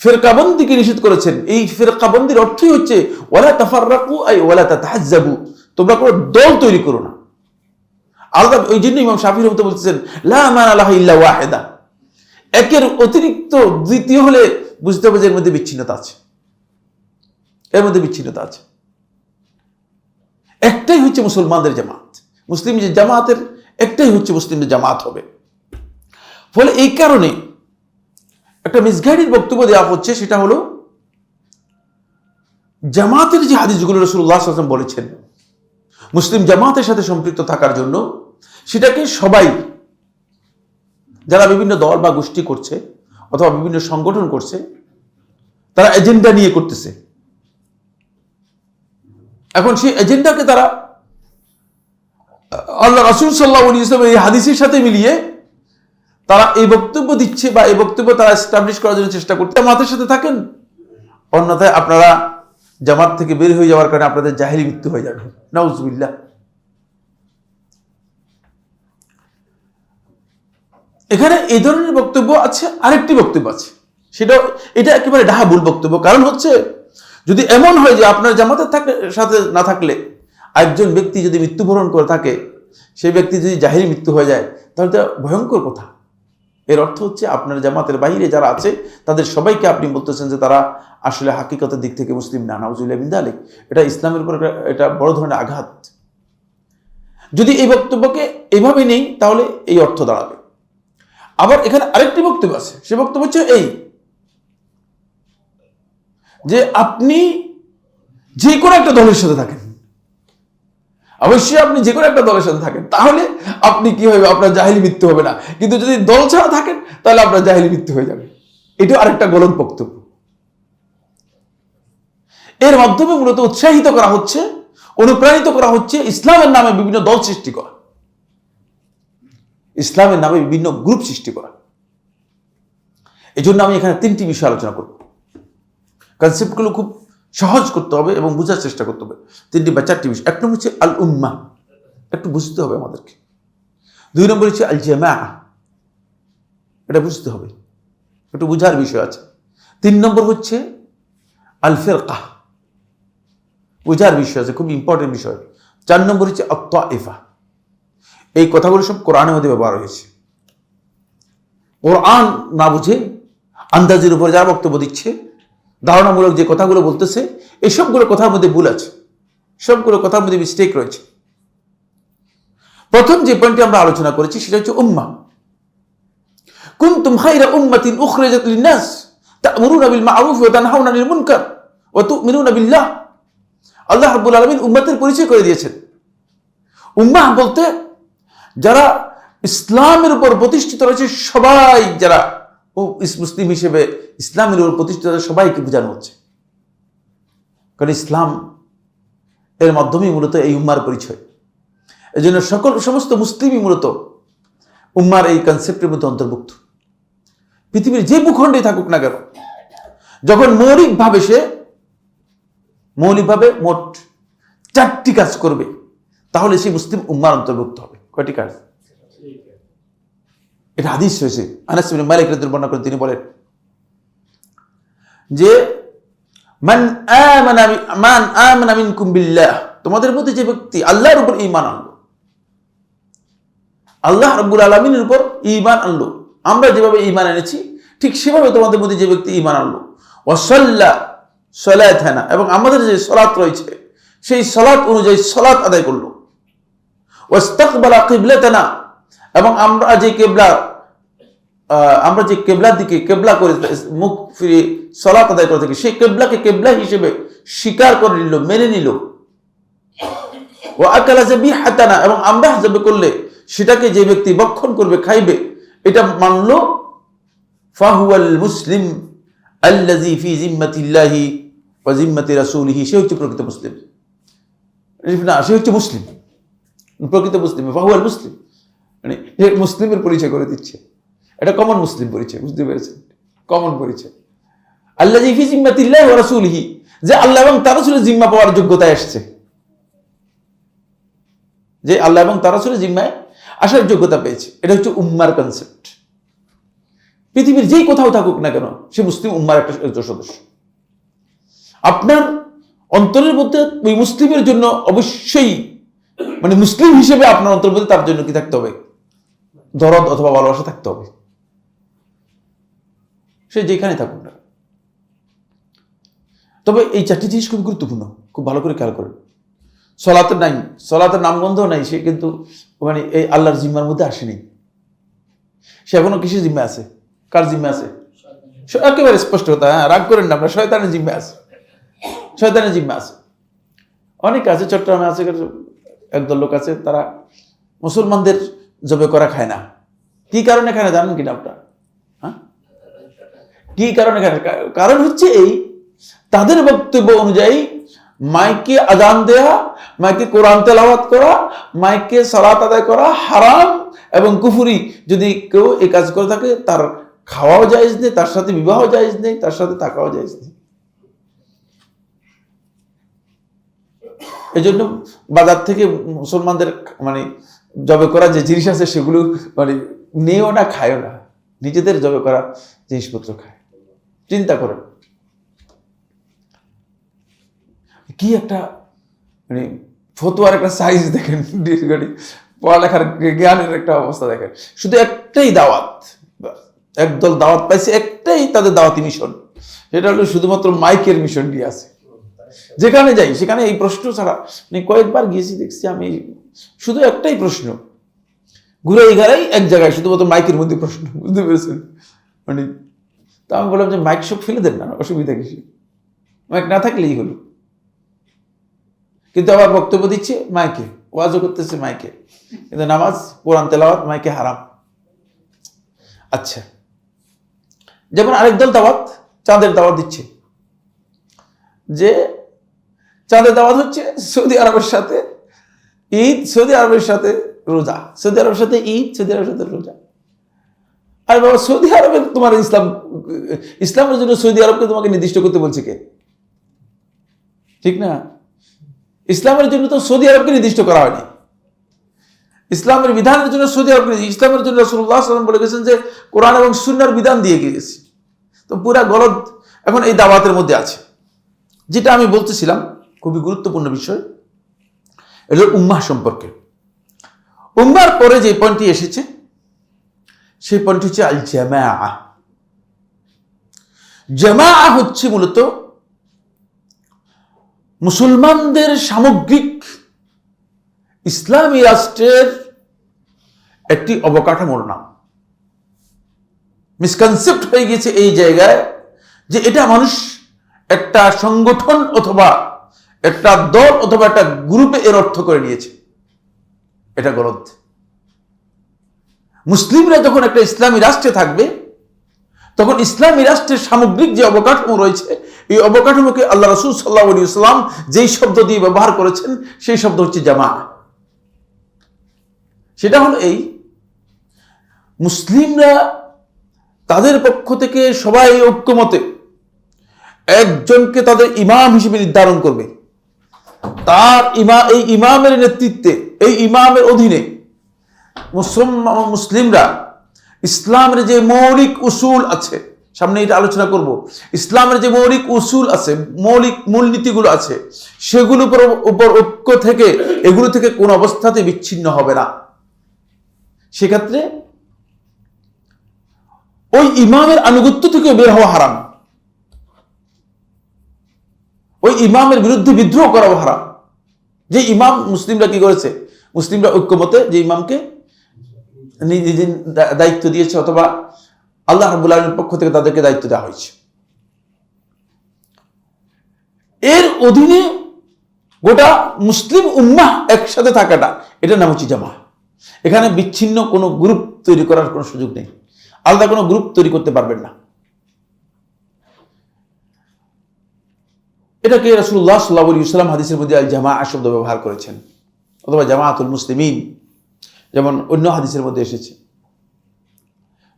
ফিরকাবন্দিকে নিষেধ করেছেন, এই ফিরকাবন্দির অর্থই হচ্ছে ওয়ালা তাফাররাকু আই ওয়ালা তাতাহাজ্জাবু, তোমরা কোনো দল তৈরি করো না। আল্লাহ ওই জন্য ইমাম শাফিঈ রাহমাতুল্লাহ বলতেছেন লা মানা লাহা ইল্লা ওয়াহিদা, একের অতিরিক্ত দ্বিতীয় হলে বুঝতে হবে যে এর মধ্যে বিচ্ছিন্নতা আছে, এর মধ্যে বিচ্ছিন্নতা আছে। একটাই হচ্ছে মুসলমানদের জামাত, মুসলিম যে জামাতের একটাই হচ্ছে মুসলিমদের জামাত হবে। ফলে এই কারণে একটা মিসগাইডেড বক্তব্য দেওয়া হচ্ছে, সেটা হলো জামাতের যে হাদিসগুলো রাসূলুল্লাহ সাল্লাল্লাহু আলাইহি ওয়াসাল্লাম বলেছেন মুসলিম জামাতের সাথে সম্পৃক্ত থাকার জন্য, সেটাকে সবাই যারা বিভিন্ন দল বা গোষ্ঠী করছে অথবা বিভিন্ন সংগঠন করছে তারা এজেন্ডা নিয়ে করতেছে। এখন সেই এজেন্ডাকে তারা আল্লাহ রাসূল সাল্লাল্লাহু আলাইহি ওয়াসাল্লামের এই হাদিসের সাথে মিলিয়ে তারা এই বক্তব্য দিচ্ছে বা এই বক্তব্য তারা এস্টাবলিশ করার জন্য চেষ্টা করতে। জামাতের সাথে থাকেন, অন্যথায় আপনারা জামাত থেকে বের হয়ে যাওয়ার কারণে আপনাদের জাহেলি মৃত্যু হয়ে যাবে, নাউজুবিল্লাহ। এখানে এই ধরনের বক্তব্য আছে, আরেকটি বক্তব্য আছে, এটা একেবারে ডাহা ভুল বক্তব্য। কারণ হচ্ছে যদি এমন হয় যে আপনার জামাতের সাথে না থাকলে একজন ব্যক্তি যদি মৃত্যুবরণ করে থাকে, সেই ব্যক্তি যদি জাহেলি মৃত্যু হয়ে যায়, তাহলে তো ভয়ঙ্কর কথা। এর অর্থ হচ্ছে আপনার জামাতের বাইরে যারা আছে তাদের সবাইকে আপনি বলতেছেন যে তারা আসলে হাকিকতের দিক থেকে মুসলিম না। নাউজুবিল্লাহ মিন যালিক। এটা ইসলামের উপর এটা বড় ধরনের আঘাত। যদি এই বক্তব্যকে এইভাবে নেই তাহলে এই অর্থ দাঁড়াবে। আবার এখানে আরেকটি বক্তব্য আছে, সে বক্তব্য হচ্ছে এই যে আপনি যে কোনো একটা দলের সাথে থাকেন, অবশ্যই আপনি যে কোনো একটা দলের সাথে থাকেন, তাহলে আপনি কি হবে, আপনার জাহিলি মৃত্যু হবে না। কিন্তু যদি দল ছাড়া থাকেন তাহলে আপনার জাহিলি মৃত্যু হয়ে যাবে। এটা আরেকটা গলত বক্তব্য। এর মাধ্যমে মূলত উৎসাহিত করা হচ্ছে, অনুপ্রাণিত করা হচ্ছে ইসলামের নামে বিভিন্ন দল সৃষ্টি করা, ইসলামের নামে বিভিন্ন গ্রুপ সৃষ্টি করা। এই জন্য আমি এখানে 3টি বিষয় আলোচনা করব। কনসেপ্টগুলো খুব সহজ করতে হবে এবং বোঝার চেষ্টা করতে হবে। 3টি বা 4টি বিষয়। 1 নম্বর হচ্ছে আল উম্মাহ, একটু বুঝতে হবে আমাদেরকে। 2 নম্বর হচ্ছে আল জামাআহ, এটা বুঝতে হবে, একটু বুঝার বিষয় আছে। 3 নম্বর হচ্ছে আল ফিরকাহ, বুঝার বিষয় আছে, খুব ইম্পর্টেন্ট বিষয়। 4 নম্বর হচ্ছে আত-তায়েফা। এই কথাগুলো সব কোরআনের মধ্যে ব্যবহার হয়েছে। কোরআন না বুঝে আন্দাজের উপরে যারা বক্তব্য দিচ্ছে, ধারণামূলক যে কথাগুলো বলতেছে, এই সবগুলো কথার মধ্যে ভুল আছে, সবগুলো কথার মধ্যে মিস্টেক রয়েছে। প্রথম যে পয়েন্টটি আমরা আলোচনা করেছি সেটা হচ্ছে উম্মাহ। কুনতুম খায়রা উম্মাতিন উখরিজাত লিন-নাস তা'মুরুনা বিল মা'রুফ ওয়া তানহাউনা আনিল মুনকার ওয়া তু'মিনুনা বিল্লাহ। আল্লাহ রাব্বুল আলামিন উম্মতের পরিচয় করে দিয়েছেন। উম্মাহ বলতে যারা ইসলামের উপর প্রতিষ্ঠিত রয়েছে, সবাই যারা মুসলিম হিসেবে ইসলামের উপর প্রতিষ্ঠিত সবাইকে বোঝানো হচ্ছে। কারণ ইসলাম এর মাধ্যমেই মূলত এই উম্মার পরিচয়। এই জন্য সমস্ত মুসলিমই মূলত উম্মার এই কনসেপ্টের মধ্যে অন্তর্ভুক্ত। পৃথিবীর যে ভূখণ্ডে থাকুক না কেন, যখন মৌলিকভাবে মোট 4টি কাজ করবে, তাহলে সেই মুসলিম উম্মার অন্তর্ভুক্ত হবে। কয়টি কাজ? এটা হাদিস হয়েছে। আনাস ইবনে মালিক রাদিয়াল্লাহু বর্ণনা করেন, তিনি বলেন যে মান আমানা মিনকুম বিল্লাহ, তোমাদের মধ্যে যে ব্যক্তি আল্লাহর উপর ঈমান আনলো, আল্লাহ রাব্বুল আলামিনের উপর ঈমান আনলো, আমরা যেভাবে ঈমান এনেছি ঠিক সেভাবে তোমাদের মধ্যে যে ব্যক্তি ঈমান আনলো, ওয়া সাল্লা সালাতানা, এবং আমাদের যে সালাত রয়েছে সেই সালাত অনুযায়ী সালাত আদায় করলো, ওয়াস্তাকবালা কিবলাতানা, এবং আমরা যে কেবলার দিকে কেবলা করে মুখ ফিরে সালাত আদায় করে থাকি, সেই কেবলাকে কেবলা হিসেবে স্বীকার করে নিল, মেনে নিল। ওয়া আকালা যাবিহাতানা, এবং আমরা যাবে করলে সেটাকে যে ব্যক্তি ভক্ষণ করবে, খাইবে, এটা মানলো। ফাহুয়াল মুসলিম আল্লাযী ফি জিম্মাতিল্লাহি ওয়া জিম্মাতি রাসূলিহি, সে হচ্ছে প্রকৃত মুসলিম। না, সে হচ্ছে মুসলিম, প্রকৃত মুসলিম। ফাহুয়াল মুসলিম মানে মুসলিমের পরিচয় করে দিচ্ছে। এটা কমন মুসলিম পরিচয়, বুঝতে পেরেছেন? কমন পরিচয়। আল্লাযী ফি জিম্মাতিল্লাহি ওয়া রাসূলিহি, যে আল্লাহ এবং তার রাসূলের জিম্মা পাওয়ার যোগ্যতায় আসছে, যে আল্লাহ এবং তার রাসূলের জিম্মায় আসার যোগ্যতা পেয়েছে। এটা হচ্ছে উম্মার কনসেপ্ট। পৃথিবীর যেই কোথাও থাকুক না কেন, সে মুসলিম উম্মার একটা সদস্য। আপনার অন্তরের মধ্যে ওই মুসলিমের জন্য অবশ্যই, মানে মুসলিম হিসেবে আপনার অন্তরের মধ্যে তার জন্য কি থাকতে হবে? দরদ অথবা ভালোবাসা থাকতে হবে, সে যেখানে থাকুক না। তবে এই 4টি জিনিস খুব গুরুত্বপূর্ণ, খুব ভালো করে খেয়াল করেন। সলাতের নাই, সলাতের নামগন্ধ নাই, সে কিন্তু মানে এই আল্লাহর জিম্মার মধ্যে আসেনি। সে এখনো কিসের জিম্মা আছে? কার জিম্মা আছে? একেবারে স্পষ্ট কথা, হ্যাঁ, রাগ করেন না, আমরা শয়তানের জিম্মা আছে, শয়তানের জিম্মা আছে। অনেক আছে, চট্টগ্রামে আছে একদল লোক আছে, তারা মুসলমানদের জবে করা খায় না। কি কারণে খায় না জানেন কিনা আপনারা? হ্যাঁ, কি কারণে খায় না? কারণ হচ্ছে এই, তাদের বক্তব্য অনুযায়ী মাইকে আজান দেয়া, মাইকে কোরআন তেলাওয়াত করা, মাইকে সালাত আদায় করা হারাম এবং কুফরি। যদি কেউ এই কাজ করে থাকে, তার খাওয়াও জায়েজ নেই, তার সাথে বিবাহ জায়েজ নেই, তার সাথে থাকাও জায়েজ নেই। এই জন্য বাজার থেকে মুসলমানদের মানে জবে করা যে জিনিস আছে সেগুলো মানে নেও না, খায়ও না, নিজেদের জবে করা জিনিসপত্র খায়। চিন্তা করেন কি একটা মানে ফতোয়ার একটা সাইজ দেখেন, পড়ালেখার জ্ঞানের একটা অবস্থা দেখেন। শুধু একটাই দাওয়াত, একদল দাওয়াত পাইছে, একটাই তাদের দাওয়াতি মিশন, সেটা হলো শুধুমাত্র মাইকের মিশন নিয়ে আছে। যেখানে যাই সেখানে এই প্রশ্ন ছাড়া, মানে কয়েকবার গিয়েছি দেখছি আমি, শুধু একটাই প্রশ্ন, ঘুরে ঘাড়াই এক জায়গায় শুধুমাত্র মাইকের মধ্যে প্রশ্ন, বুঝতে পেরেছেন? মানে তা আমি বললাম যে মাইক সব ফেলে দেন না, অসুবিধা কিছু, মাইক না থাকলেই হলো। কিন্তু আবার বক্তব্য দিচ্ছে মাইকে, ওয়াজও করতেছে মাইকে, কিন্তু নামাজ কোরআন তেলাওয়াত মাইকে হারাম। আচ্ছা, যেমন আরেক দল দাওয়াত, চাঁদের দাওয়াত দিচ্ছে, যে চাঁদের দাওয়াত হচ্ছে সৌদি আরবের সাথে ঈদ, সৌদি আরবের সাথে রোজা, সৌদি আরবের সাথে ঈদ, সৌদি আরবের সাথে রোজা। আরে বাবা, সৌদি আরবে তোমার ইসলামের জন্য সৌদি আরবকে তোমাকে নির্দিষ্ট করতে বলছে কে? ঠিক না? ইসলামের জন্য তো সৌদি আরবকে নির্দিষ্ট করা হয়নি, ইসলামের বিধানের জন্য সৌদি আরব, ইসলামের জন্য রাসূলুল্লাহ সাল্লাল্লাহু আলাইহি ওয়াসাল্লাম বলে গেছেন যে কোরআন এবং সুন্নাহর বিধান দিয়ে গিয়েছি। তো পুরা গলদ এখন এই দাওয়াতের মধ্যে আছে। যেটা আমি বলতেছিলাম খুবই গুরুত্বপূর্ণ বিষয়, এটা উম্মাহ সম্পর্কে। উম্মার পরে যে পয়েন্টটি এসেছে সেই পয়েন্টটি হচ্ছে আল জামাআহ। জামাআহ হচ্ছে মূলত মুসলমানদের সামগ্রিক ইসলামী রাষ্ট্রের একটি অবকাঠামোর নাম। মিসকনসেপ্ট হয়ে গেছে এই জায়গায় যে এটা মানুষ একটা সংগঠন অথবা একটা দল অথবা একটা গ্রুপে এর অর্থ করে নিয়েছে, এটা গলদ। মুসলিমরা যখন একটা ইসলামী রাষ্ট্রে থাকবে তখন ইসলামী রাষ্ট্রের সামগ্রিক যে অবকাঠামো রয়েছে, এই অবকাঠামোকে আল্লাহ রাসূল সাল্লাল্লাহু আলাইহি ওয়াসাল্লাম যেই শব্দ দিয়ে ব্যবহার করেছেন সেই শব্দ হচ্ছে জামাআহ। সেটা হলো এই, মুসলিমরা তাদের পক্ষ থেকে সবাই ঐক্যমতে একজনকে তাদের ইমাম হিসেবে নির্ধারণ করবে, তার এই ইমামের নেতৃত্বে, এই ইমামের অধীনে মুসলিমরা ইসলামের যে মৌলিক উসুল আছে, সামনে এটা আলোচনা করব, ইসলামের যে মৌলিক উসুল আছে, মৌলিক মূলনীতিগুলো আছে, সেগুলোর উপর ঐক্য থেকে এগুলো থেকে কোন অবস্থাতে বিচ্ছিন্ন হবে না। সেক্ষেত্রে ওই ইমামের আনুগত্য থেকে বের হওয়া হারাম, ওই ইমামের বিরুদ্ধে বিদ্রোহ করাও হারাম। যে ইমাম, মুসলিমরা কি করেছে, মুসলিমরা ঐক্যমতে যে ইমামকে নিজের দায়িত্ব দিয়েছে অথবা আল্লাহ রাব্বুল আলামিনের পক্ষ থেকে তাদেরকে দায়িত্ব দেওয়া হয়েছে, এর অধীনে গোটা মুসলিম উম্মাহ একসাথে থাকাটা, এটার নাম হচ্ছে জামাআহ। এখানে বিচ্ছিন্ন কোনো গ্রুপ তৈরি করার কোনো সুযোগ নেই, আলাদা কোনো গ্রুপ তৈরি করতে পারবেন না। এটাকে রাসূলুল্লাহ সাল্লাল্লাহু আলাইহি ওয়াসাল্লাম হাদিসের মধ্যে আল জামাআহ শব্দ ব্যবহার করেছেন, অথবা জামাআতুল মুসলিমিন, যেমন অন্য হাদিসের মধ্যে এসেছে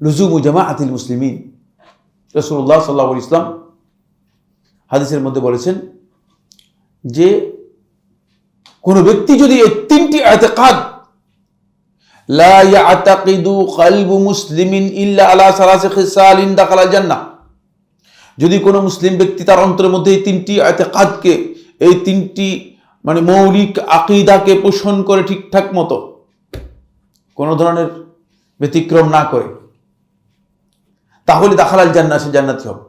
লুজুমু জামাআতিল মুসলিমিন। রাসূলুল্লাহ সাল্লাল্লাহু আলাইহি ওয়াসাল্লাম হাদিসের মধ্যে বলেছেন যে কোন ব্যক্তি যদি এই তিনটি ইতিকাদ, লা ইয়াতাকিদু কলবু মুসলিমিন ইল্লা আলা সালাসি খিসালিন দাখালাল জান্নাহ, যদি কোনো মুসলিম ব্যক্তি তার অন্তরের মধ্যে এই তিনটি ইতিকাদকে, এই তিনটি মানে মৌলিক আকীদাকে পোষণ করে ঠিকঠাক মতো, কোনো ধরনের ব্যতিক্রম না করে, তাহলে দাখালাল জান্নাহ, সে জান্নাতি হবে।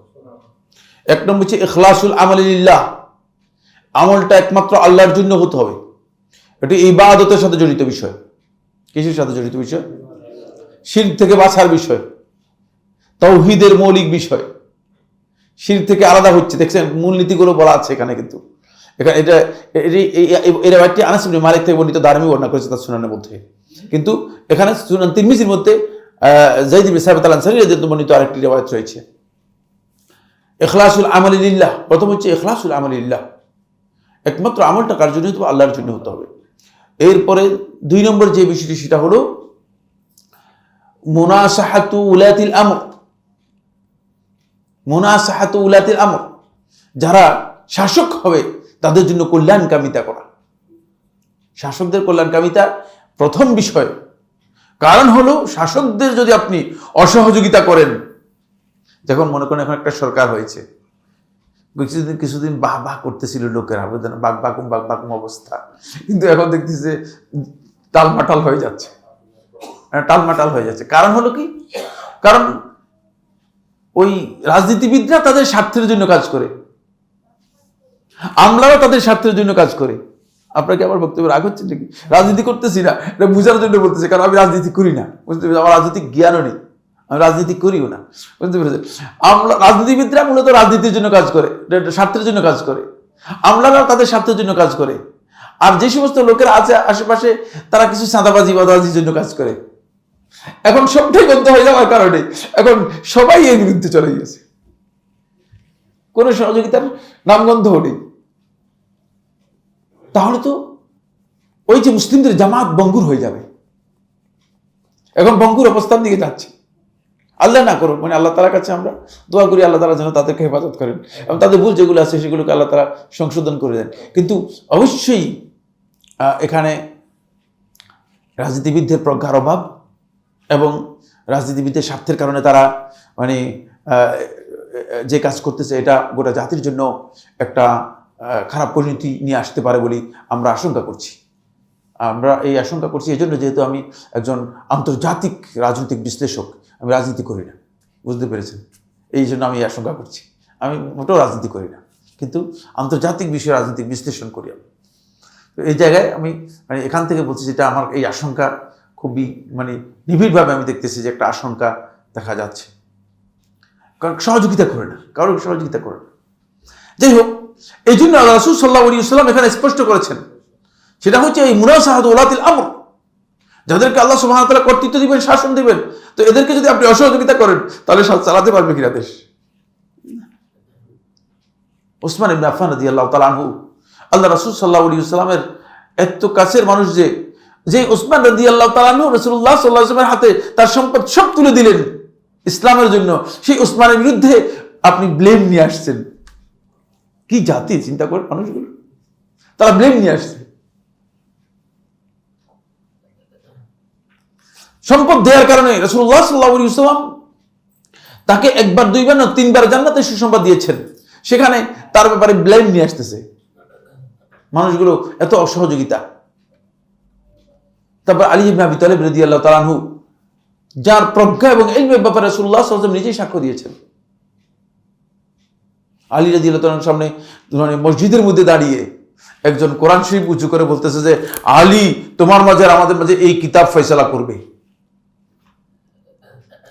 এক নম্বর হচ্ছে ইখলাসুল আমালি লিল্লাহ, আমলটা একমাত্র আল্লাহর জন্য হতে হবে। এটি ইবাদতের সাথে জড়িত বিষয়। কিসের সাথে জড়িত বিষয়? শিরক থেকে বাঁচার বিষয়, তাওহীদের মৌলিক বিষয়, শিরক থেকে আলাদা হচ্ছে। দেখছেন মূলনীতিগুলো বলা আছে এখানে, কিন্তু এখানে এটা এই রাওয়ায়াতটি আনাস ইবনে মালিক থেকে বর্ণিত, দারমি বর্ণনা করেছে তার সুনানের মধ্যে, কিন্তু এখানে সুনান তিরমিজির মধ্যে যায়েদ ইবনে সাবিত আল আনসারী রাদিয়াল্লাহু বর্ণিত আরেকটি রাওয়ায়াত রয়েছে। ইখলাসুল আমালি লিল্লাহ, প্রথম হচ্ছে ইখলাসুল আমালি লিল্লাহ, একমাত্র আমলটা কার জন্য হতে হবে? আল্লাহর জন্য হতে হবে। এরপরে দুই নম্বর যে বিষয়টি সেটা হলো মুনাসাহাতু উলাতিল আমর। মুনাসাহাতু উলাতিল আমর, যারা শাসক হবে তাদের জন্য কল্যাণকামিতা করা। শাসকদের কল্যাণকামিতা প্রথম বিষয়। কারণ হলো শাসকদের যদি আপনি অসহযোগিতা করেন, যখন মনে করেন এখন একটা সরকার হয়েছে, কিছুদিন বাহ বাহ করতেছিল লোকেরা, বাঘ বাকুম অবস্থা, কিন্তু এখন দেখতেছে টালমাটাল হয়ে যাচ্ছে, টালমাটাল হয়ে যাচ্ছে। কারণ হলো কি? কারণ ওই রাজনীতিবিদরা তাদের স্বার্থের জন্য কাজ করে, আমলারা তাদের স্বার্থের জন্য কাজ করে। আপনাকে আমার বক্তব্য রাগ হচ্ছে নাকি? রাজনীতি করতেছি না, এটা বোঝার জন্য বলতেছি, কারণ আমি রাজনীতি করি না, বুঝতে পেরেছি, আমার রাজনৈতিক জ্ঞানও নেই, আমি রাজনীতি করিও না, বুঝতে পেরেছেন। রাজনীতিবিদরা মূলত রাজনীতির জন্য কাজ করে, স্বার্থের জন্য কাজ করে, আমলারা তাদের স্বার্থের জন্য কাজ করে। আর যে সমস্ত লোকেরা আছে আশেপাশে, তারা কিছু চাঁদাবাজি বাদাবাজির জন্য কাজ করে। এখন সবটাই বন্ধ হয়ে যাওয়ার কারণে এখন সবাই এর বিরুদ্ধে চলে গিয়েছে, কোনো সহযোগিতার নামগন্ধ নেই। তাহলে তো ওই যে মুসলিমদের জামাত ভঙ্গুর হয়ে যাবে, এখন ভঙ্গুর অবস্থান দিকে যাচ্ছে। আল্লাহ না করুন, মানে আল্লাহ তাআলার কাছে আমরা দোয়া করি আল্লাহ তাআলা যেন তাদেরকে হেফাজত করেন এবং তাদের ভুল যেগুলো আছে সেগুলোকে আল্লাহ তাআলা সংশোধন করে দেন। কিন্তু অবশ্যই এখানে রাজনীতিবিদদের প্রজ্ঞার অভাব এবং রাজনীতিবিদদের স্বার্থের কারণে তারা মানে যে কাজ করতেছে এটা গোটা জাতির জন্য একটা খারাপ পরিণতি নিয়ে আসতে পারে বলে আমরা আশঙ্কা করছি। আমরা এই আশঙ্কা করছি এই জন্য, যেহেতু আমি একজন আন্তর্জাতিক রাজনৈতিক বিশ্লেষক, আমি রাজনীতি করি না, বুঝতে পেরেছেন, এই জন্য আমি এই আশঙ্কা করছি। আমি মোটেও রাজনীতি করি না, কিন্তু আন্তর্জাতিক বিষয়ে রাজনৈতিক বিশ্লেষণ করি আমি। তো এই জায়গায় আমি মানে এখান থেকে বলছি, যেটা আমার এই আশঙ্কা খুবই মানে নিবিড়ভাবে আমি দেখতেছি যে একটা আশঙ্কা দেখা যাচ্ছে, কারণ সহযোগিতা করে না, কারোর সহযোগিতা করে না। যাই হোক, এই জন্য আল্লাহ রাসূল সাল্লাল্লাহু আলাইহি ওয়াসাল্লাম এখানে স্পষ্ট করেছেন, সেটা হচ্ছে এই মুনাসাহাতু উলাতিল আমর, যাদেরকে আল্লাহ সুবহানাহু ওয়া তাআলা কর্তৃত্ব দিবেন, শাসন দিবেন, তো এদেরকে যদি আপনি অসহযোগিতা করেন তাহলে চালাতে পারবে কিনা দেশ? ওসমান ইবনে আফফান রাদিয়াল্লাহু তাআলা আনহু, আল্লাহ রাসূল সাল্লাল্লাহু আলাইহি ওয়াসাল্লামের এত কাছের মানুষ, যে ওসমান রাদিয়াল্লাহু তাআলা আনহু রাসূলুল্লাহ সাল্লাল্লাহু আলাইহি ওয়াসাল্লামের হাতে তার সম্পদ সব তুলে দিলেন ইসলামের জন্য, সেই ওসমানের বিরুদ্ধে আপনি ব্লেম নিয়ে আসছেন। কি জাতি চিন্তা করে মানুষগুলো, তারা ব্লেম নিয়ে আসছে। সম্পদ দেওয়ার কারণে রাসূলুল্লাহ সাল্লাল্লাহু আলাইহি ওয়াসাল্লাম তাকে একবার দুইবার না তিনবার জান্নাতের সুসংবাদ দিয়েছেন, সেখানে তার ব্যাপারে ব্লেম নিয়ে আসতেছে মানুষগুলো, এত অসহযোগিতা। তারপর আলী ইবনে আবি তালিব রাদিয়াল্লাহু তাআলা আনহু, যার প্রজ্ঞা এবং ইলমের ব্যাপারে রাসূলুল্লাহ সাল্লাল্লাহু আলাইহি ওয়াসাল্লাম নিজেই সাক্ষ্য দিয়েছেন। আলী রাদিয়াল্লাহু তাআলার সামনে মানে মসজিদের মধ্যে দাঁড়িয়ে একজন কোরআন শরীফ উঁচু করে বলতেছে যে, আলী, তোমার মাঝে আর আমাদের মাঝে এই কিতাব ফয়সালা করবে,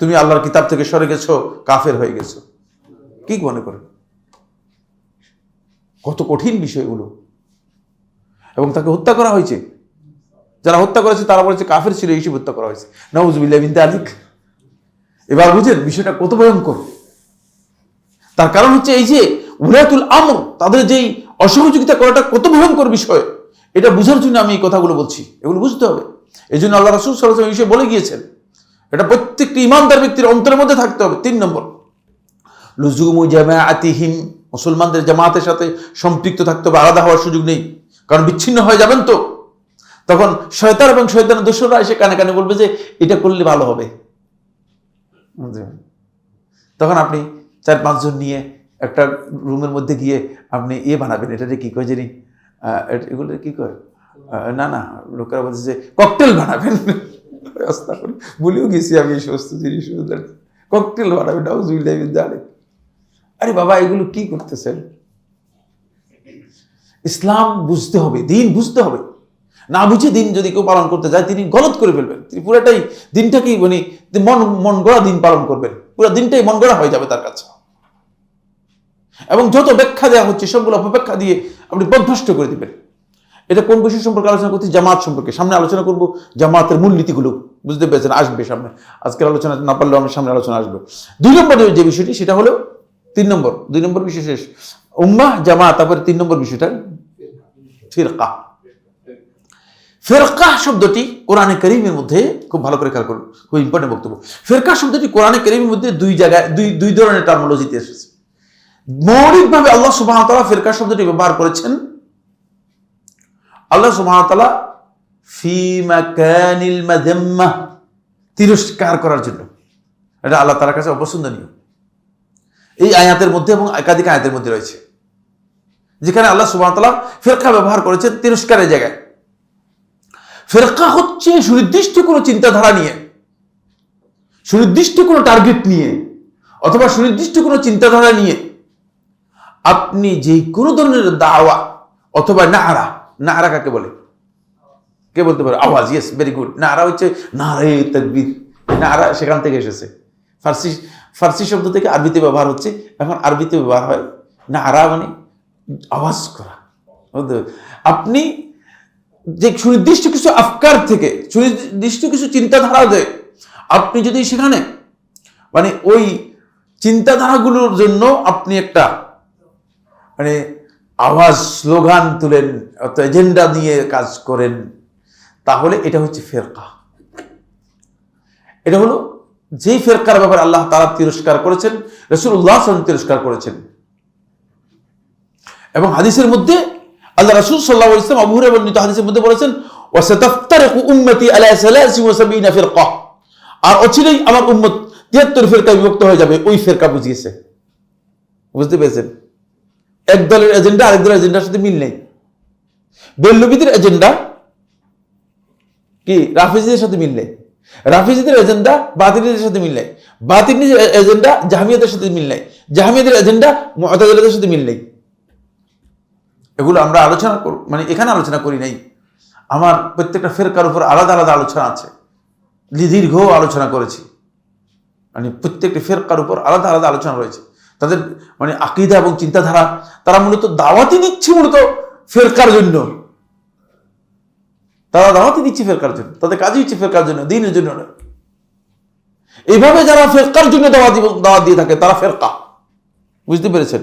তুমি আল্লাহর কিতাব থেকে সরে গেছো, কাফের হয়ে গেছো। কি মনে করেন? কত কঠিন বিষয়গুলো। এবং তাকে হত্যা করা হয়েছে, যারা হত্যা করেছে তারা বলেছে কাফের ছিল, এই হত্যা করা হয়েছে। নাউযুবিল্লাহি মিন যালিক। এবার বুঝেন বিষয়টা কত ভয়ঙ্কর। তার কারণ হচ্ছে এই যে উলাতুল আমর, তাদের যেই অসহযোগিতা করাটা কত ভয়ঙ্কর বিষয়, এটা বুঝার জন্য আমি এই কথাগুলো বলছি। এগুলো বুঝতে হবে। এই জন্য আল্লাহ রাসূল সাল্লাল্লাহু আলাইহি ওয়াসাল্লাম বলে গিয়েছেন, এটা প্রত্যেকটি ঈমানদার ব্যক্তির অন্তরের মধ্যে থাকতে হবে। 3 নম্বর, লুজুমু জামাআতিহিম, মুসলমানদের জামাতের সাথে সম্পৃক্ত থাকতে হবে, আলাদা হওয়ার সুযোগ নেই। কারণ বিচ্ছিন্ন হয়ে যাবেন তো তখন শয়তান এবং শয়তানের দোসররা এসে কানে কানে বলবে যে এটা করলে ভালো হবে। তখন আপনি 4-5 জন নিয়ে একটা রুমের মধ্যে গিয়ে আপনি বানাবেন, এটাতে কি কয় জানি, এগুলো কি কয়, না লোকেরা বলছে যে ককটেল বানাবেন। বলেও গেছি আমি এই সমস্ত জিনিস, ককটেল বানাবেন। নাউযুবিল্লাহি মিন যালিক। আরে বাবা, এগুলো কি করতেছেন? ইসলাম বুঝতে হবে, দিন বুঝতে হবে। না বুঝে দিন যদি কেউ পালন করতে যায়, তিনি গলত করে ফেলবেন। তিনি পুরোটাই দিনটাকেই মানে মন গড়া দিন পালন করবেন, পুরো দিনটাই মন গড়া হয়ে যাবে তার কাছে। এবং যত ব্যাখ্যা দেওয়া হচ্ছে সবগুলো অপব্যাখ্যা দিয়ে আপনি বদভ্রষ্ট করে দিবেন। এটা কোন বিষয় সম্পর্কে আলোচনা করছি? জামাত সম্পর্কে। সামনে আলোচনা করব জামাতের মূলনীতিগুলো, বুঝতে পেরেছেন, আসবে সামনে। আজকের আলোচনা না পারলেও আমার সামনে আলোচনা আসবে। 2 নম্বর যে বিষয়টি, সেটা হলো 3 নম্বর, 2 নম্বর বিষয় শেষ, উম্মাহ জামাত। তারপরে 3 নম্বর বিষয়টা ফিরকা। ফিরকা শব্দটি কোরআনে কারীমের মধ্যে, খুব ভালো করে খেয়াল করুন, খুব ইম্পর্টেন্ট বক্তব্য। ফিরকা শব্দটি কোরআনে কারীমের মধ্যে 2 জায়গায় 2 ধরনের টার্মিনোলজিতে এসেছে। মৌলিকভাবে আল্লাহ সুবহানাহু ওয়া তাআলা ফিরকা শব্দটি ব্যবহার করেছেন, আল্লাহ সুবহানাহু ওয়া তাআলা ফি মাকানিল মাযাম্মাহ, তিরস্কার করার জন্য। এটা আল্লাহ তাআলার কাছে অপছন্দনীয়। এই আয়াতের মধ্যে এবং একাধিক আয়াতের মধ্যে রয়েছে যেখানে আল্লাহ সুবহানাহু ওয়া তাআলা ফিরকা ব্যবহার করেছেন তিরস্কারের জায়গায়। ফিরকা হচ্ছে সুনির্দিষ্ট কোনো চিন্তাধারা নিয়ে, সুনির্দিষ্ট কোনো টার্গেট নিয়ে অথবা সুনির্দিষ্ট কোনো চিন্তাধারা নিয়ে আপনি যে কোনো ধরনের দাওয়া অথবা নারা কাকে বলে, কে বলতে পারে? আওয়াজ। Yes, very good. নারা হচ্ছে নারে তাকবীর। নারা সেখান থেকে এসেছে, ফার্সি শব্দ থেকে আরবিতে ব্যবহার হচ্ছে, এখন আরবিতে ব্যবহার হয় নারা, মানে আওয়াজ করা। আপনি যে সুনির্দিষ্ট কিছু আফকার থেকে, সুনির্দিষ্ট কিছু চিন্তাধারা দেয়, আপনি যদি সেখানে মানে ওই চিন্তাধারাগুলোর জন্য আপনি একটা মানে আওয়াজ, স্লোগান তুলেন, এজেন্ডা নিয়ে কাজ করেন, তাহলে এটা হচ্ছে ফেরকা। এটা হলো যেই ফেরকার ব্যাপারে আল্লাহ তাআলা তিরস্কার করেছেন, রাসূলুল্লাহ সাল্লাল্লাহু আলাইহি ওয়াসাল্লাম তিরস্কার করেছেন। এবং হাদিসের মধ্যে আল্লাহ রাসূল সাল্লাল্লাহু আলাইহি ওয়াসাল্লাম আবু হুরায়রা বর্ণিত হাদিসের মধ্যে বলেছেন, ওয়াসাতাফতারিকু উম্মতি আলা 73 ফিরকা, আর অচিরেই আমার উম্মত 73 ফিরকায় বিভক্ত হয়ে যাবে। ওই ফিরকা বুঝিয়েছে, বুঝতে পেরেছেন? এক দলের এজেন্ডা আরেক দলের এজেন্ডার সাথে মিল নেই। বেল্লবীদের এজেন্ডা কি রাফিজিদের সাথে মিল নেই, রাফিজিদের এজেন্ডা বাতিনিদের সাথে মিল নেই, বাতিনিদের এজেন্ডা জাহমিয়াদের সাথে মিল নেই, জাহমিয়াদের এজেন্ডা মুতাজিলাদের সাথে মিল নেই। এগুলো আমরা আলোচনা মানে এখানে আলোচনা করি নাই। আমার প্রত্যেকটা ফেরকার উপর আলাদা আলাদা আলোচনা আছে, দীর্ঘ আলোচনা করেছি। মানে প্রত্যেকটি ফেরকার উপর আলাদা আলাদা আলোচনা রয়েছে। তাদের মানে আকীদা এবং চিন্তাধারা, তারা মূলত দাওয়াতি দিচ্ছে মূলত ফেরকার জন্য, তারা দাওয়াতি দিচ্ছে ফেরকার জন্য, তাদের কাজই হচ্ছে ফেরকার জন্য, দ্বীনের জন্য নয়। এইভাবে যারা ফেরকার জন্য দাওয়াত দিয়ে থাকে তারা ফেরকা, বুঝতে পেরেছেন?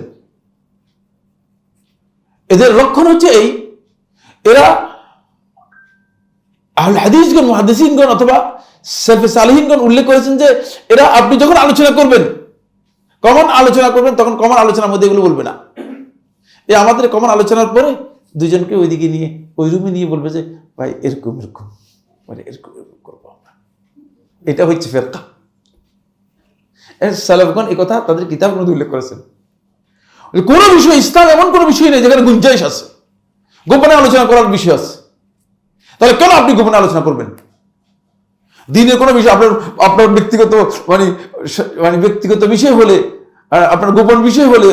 এদের লক্ষণ হচ্ছে এই, এরা আহলে হাদিসগণ, মুহাদ্দিসিনগণ অথবা সালফে সালেহিনগণ উল্লেখ করেছেন যে এরা, আপনি যখন আলোচনা করবেন, কমন আলোচনা করবেন, তখন কমন আলোচনার মধ্যে এগুলো বলবে না। এই আমাদের কমন আলোচনার পরে দুজনকে ওইদিকে নিয়ে ওই রুমে নিয়ে বলবে যে ভাই এরকম এরকম, মানে এরকম এরকম করবো আমরা। এটা হচ্ছে ফেরকা। সালাফগণ এই কথা তাদের কিতাবের মধ্যে উল্লেখ করেছেন। কোনো বিষয়, ইসলাম এমন কোনো বিষয় নেই যেখানে গুঞ্জাইশ আছে, গোপনে আলোচনা করার বিষয় আছে। তাহলে কেন আপনি গোপনে আলোচনা করবেন? দিনের কোনো বিষয় আপনার ব্যক্তিগত মানে ব্যক্তিগত বিষয় হলে, আপনার গোপন বিষয় হলে,